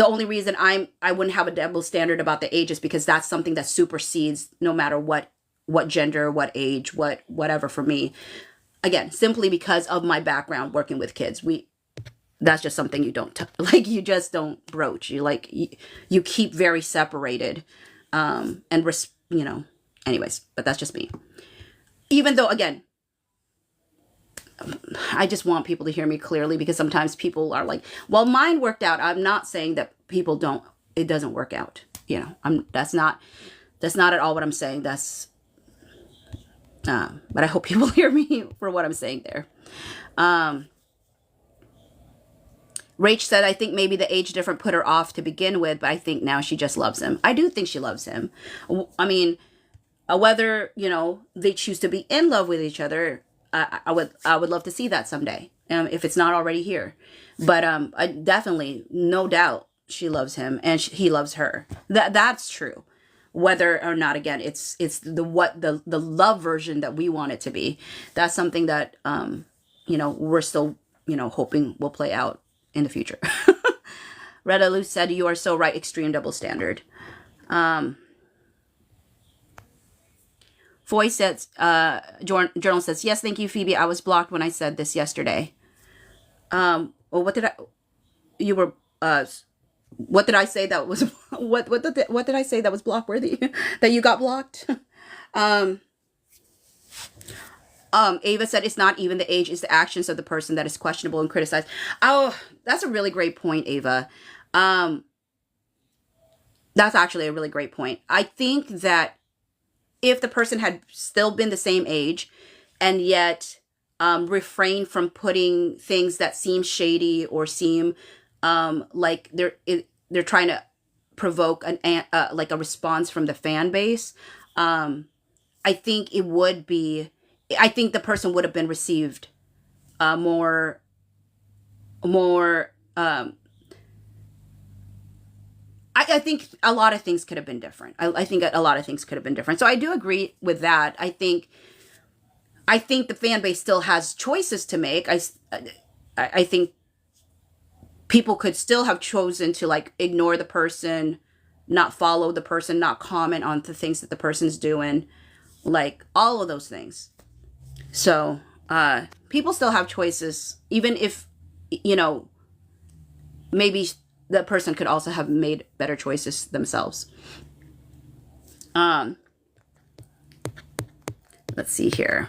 only reason I wouldn't have a double standard about the age is because that's something that supersedes no matter what gender, what age, whatever for me. Again, simply because of my background working with kids, that's just something you don't you just don't broach. You keep very separated, and anyways, but that's just me. Even though, again, I just want people to hear me clearly, because sometimes people are like, well, mine worked out. I'm not saying that it doesn't work out. That's not at all what I'm saying. But I hope people hear me for what I'm saying there. Rach said, I think maybe the age difference put her off to begin with, but I think now she just loves him. I do think she loves him. I mean, whether, they choose to be in love with each other, I would love to see that someday, if it's not already here. But I definitely, no doubt, she loves him and he loves her. That's true. Whether or not, again, it's the love version that we want it to be. That's something that we're still hoping will play out in the future. Retta Lou said, you are so right, extreme double standard. Foy says, Journal says, yes, thank you, Phoebe. I was blocked when I said this yesterday. Well, what did I say that was, what did I say that was block worthy? That you got blocked? Ava said, it's not even the age, it's the actions of the person that is questionable and criticized. Oh, that's a really great point, Ava. That's actually a really great point. I think that if the person had still been the same age and yet refrained from putting things that seem shady or seem like they're trying to provoke like a response from the fan base, I think the person would have been received more I I think a lot of things could have been different. I think a lot of things could have been different. So I do agree with that. I think the fan base still has choices to make. I think people could still have chosen to like ignore the person, not follow the person, not comment on the things that the person's doing, like all of those things. So people still have choices, even if, you know, maybe the person could also have made better choices themselves. Let's see here.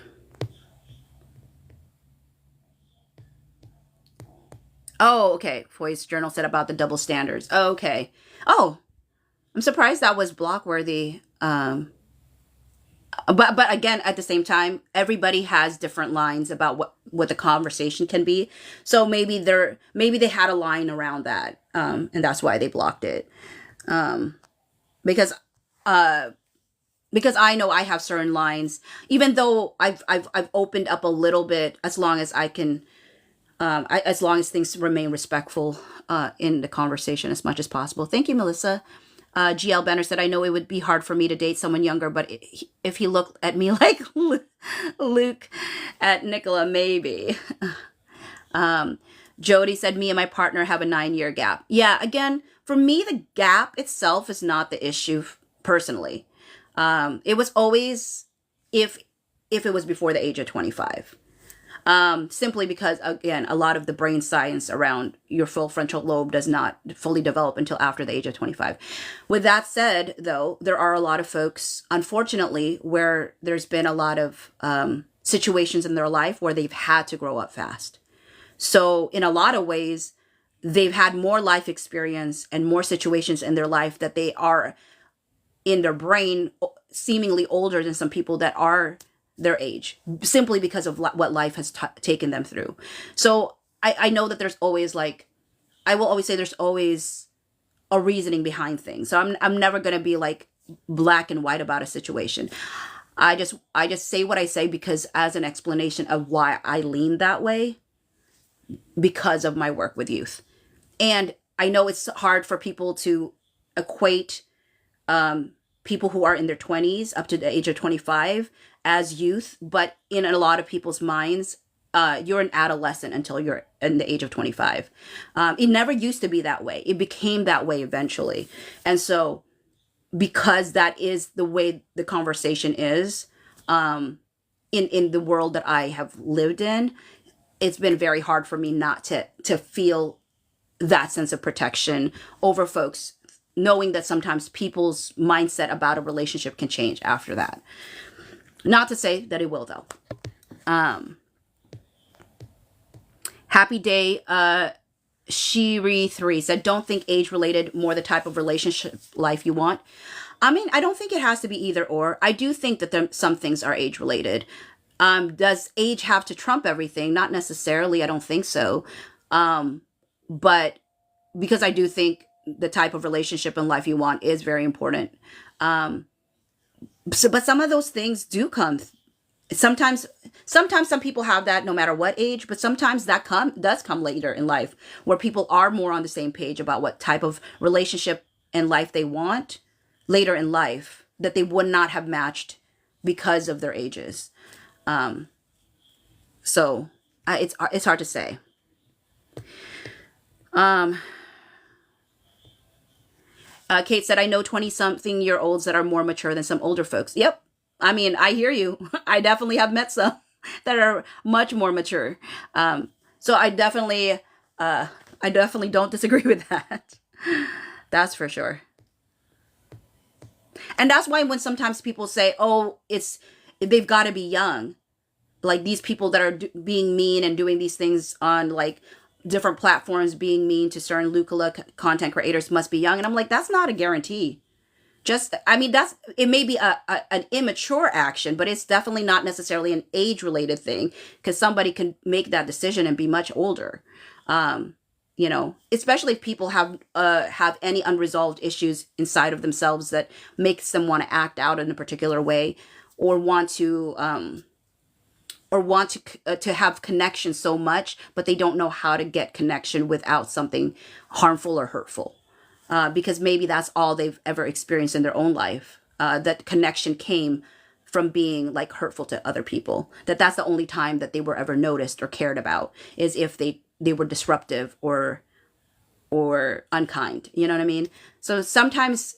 Oh, okay. Voice Journal said about the double standards. Oh, okay. Oh, I'm surprised that was block worthy. But again, at the same time, everybody has different lines about what the conversation can be. So maybe they had a line around that, and that's why they blocked it. Because because I know I have certain lines, even though I've opened up a little bit, as long as I can, as long as things remain respectful in the conversation as much as possible. Thank you, Melissa. GL Banner said, I know it would be hard for me to date someone younger, but if he looked at me like Luke at Nicola, maybe. Jody said, me and my partner have a 9-year gap. Yeah, again, for me, the gap itself is not the issue personally. It was always if it was before the age of 25. Simply because, again, a lot of the brain science around your full frontal lobe does not fully develop until after the age of 25. With that said, though, there are a lot of folks, unfortunately, where there's been a lot of situations in their life where they've had to grow up fast. So in a lot of ways, they've had more life experience and more situations in their life that they are in their brain seemingly older than some people that are their age, simply because of what life has taken them through. So I know that there's always I will always say there's always a reasoning behind things. So I'm never going to be like black and white about a situation. I just say what I say because as an explanation of why I lean that way, because of my work with youth. And I know it's hard for people to equate people who are in their 20s up to the age of 25 as youth, but in a lot of people's minds, you're an adolescent until you're in the age of 25. It never used to be that way. It became that way eventually. And so because that is the way the conversation is in the world that I have lived in, it's been very hard for me not to feel that sense of protection over folks, knowing that sometimes people's mindset about a relationship can change after that. Not to say that it will, though. Happy Day, Shiri3 said, don't think age related, more the type of relationship life you want. I mean, I don't think it has to be either or. I do think that some things are age related. Does age have to trump everything? Not necessarily. I don't think so. But because I do think the type of relationship and life you want is very important. But some of those things do come. Sometimes some people have that no matter what age, but sometimes that does come later in life where people are more on the same page about what type of relationship and life they want later in life that they would not have matched because of their ages. So it's hard to say. Kate said, I know 20-something-year-olds that are more mature than some older folks. Yep. I mean, I hear you. I definitely have met some that are much more mature. So I definitely don't disagree with that. That's for sure. And that's why when sometimes people say, oh, they've got to be young. Like these people that are being mean and doing these things on like different platforms, being mean to certain Lucala content creators must be young. And I'm like, that's not a guarantee. It may be an immature action, but it's definitely not necessarily an age related thing because somebody can make that decision and be much older. Especially if people have any unresolved issues inside of themselves that makes them want to act out in a particular way or want to have connection so much, but they don't know how to get connection without something harmful or hurtful. because maybe that's all they've ever experienced in their own life. That connection came from being like hurtful to other people. That's the only time that they were ever noticed or cared about, is if they were disruptive or unkind. You know what I mean? So sometimes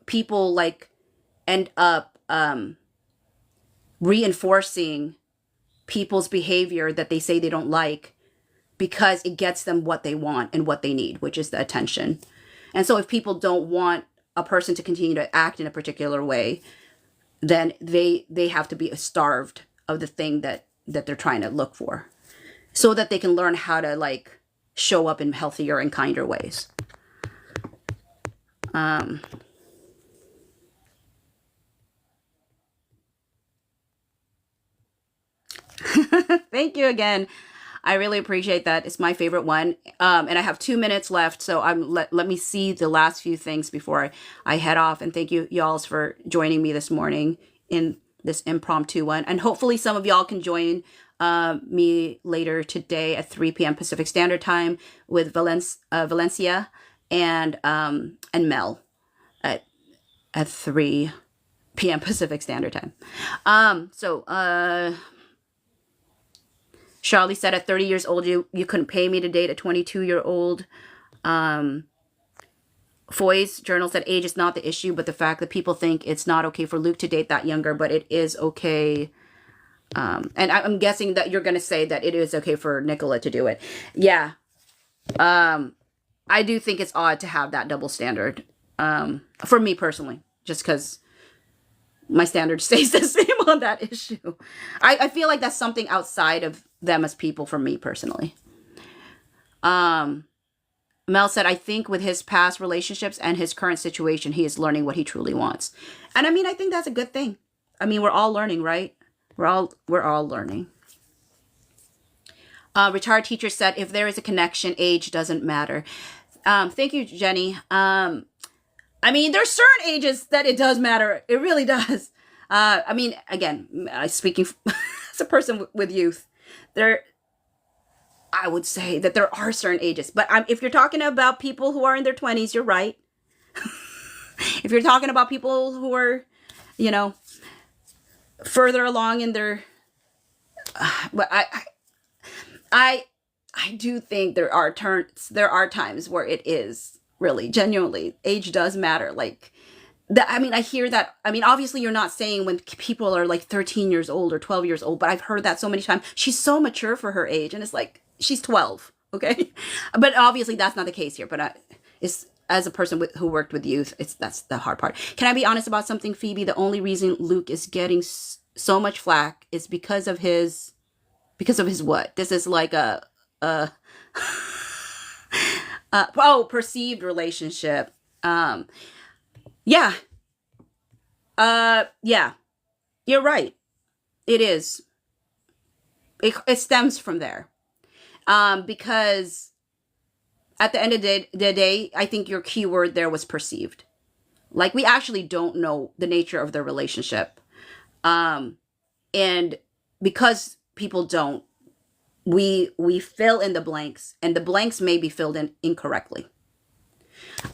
people like end up reinforcing people's behavior that they say they don't like because it gets them what they want and what they need, which is the attention. And so if people don't want a person to continue to act in a particular way, then they have to be starved of the thing that they're trying to look for, so that they can learn how to like show up in healthier and kinder ways. Thank you again. I really appreciate that. It's my favorite one. And I have 2 minutes left, so let me see the last few things before I head off. And thank you, y'all, for joining me this morning in this impromptu one. And hopefully some of y'all can join me later today at 3 p.m. Pacific Standard Time with Valencia and Mel at 3 p.m. Pacific Standard Time. Charlie said at 30 years old, you couldn't pay me to date a 22-year-old. Foy's journal said age is not the issue, but the fact that people think it's not okay for Luke to date that younger, but it is okay. And I'm guessing that you're going to say that it is okay for Nicola to do it. Yeah. I do think it's odd to have that double standard. For me personally, just because my standard stays the same on that issue. I feel like that's something outside of them as people for me personally. Mel said, I think with his past relationships and his current situation, he is learning what he truly wants. And I mean, I think that's a good thing. I mean, we're all learning, right? We're all learning. Retired teacher said, if there is a connection, age doesn't matter. Thank you, Jenny. I mean, there's certain ages that it does matter. It really does. I mean, again, speaking as a person with youth, I would say that there are certain ages. But if you're talking about people who are in their 20s, you're right. If you're talking about people who are, further along in their... but I do think there are times where it is really, genuinely, age does matter. Like, I mean, I hear that. I mean, obviously you're not saying when people are like 13 years old or 12 years old, but I've heard that so many times. She's so mature for her age. And it's like, she's 12. Okay. But obviously that's not the case here. But it's, as a person who worked with youth, that's the hard part. Can I be honest about something, Phoebe? The only reason Luke is getting so much flack is because of his what? This is like a perceived relationship. Yeah. Yeah. You're right. It is. It stems from there. Because at the end of the day, I think your key word there was perceived. Like, we actually don't know the nature of their relationship. And because people don't, we fill in the blanks, and the blanks may be filled in incorrectly.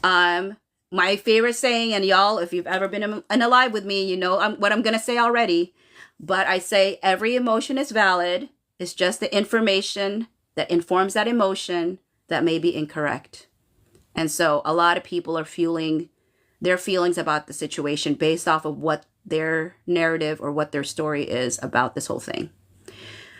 My favorite saying, and y'all, if you've ever been in a live with me, you know what I'm going to say already, but I say every emotion is valid. It's just the information that informs that emotion that may be incorrect. And so a lot of people are fueling their feelings about the situation based off of what their narrative or what their story is about this whole thing.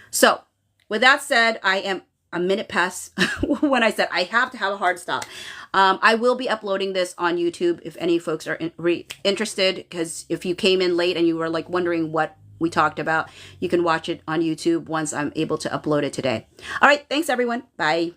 So with that said, I am a minute past when I said I have to have a hard stop. I will be uploading this on YouTube if any folks are interested, because if you came in late and you were like wondering what we talked about, you can watch it on YouTube once I'm able to upload it today. All right. Thanks, everyone. Bye.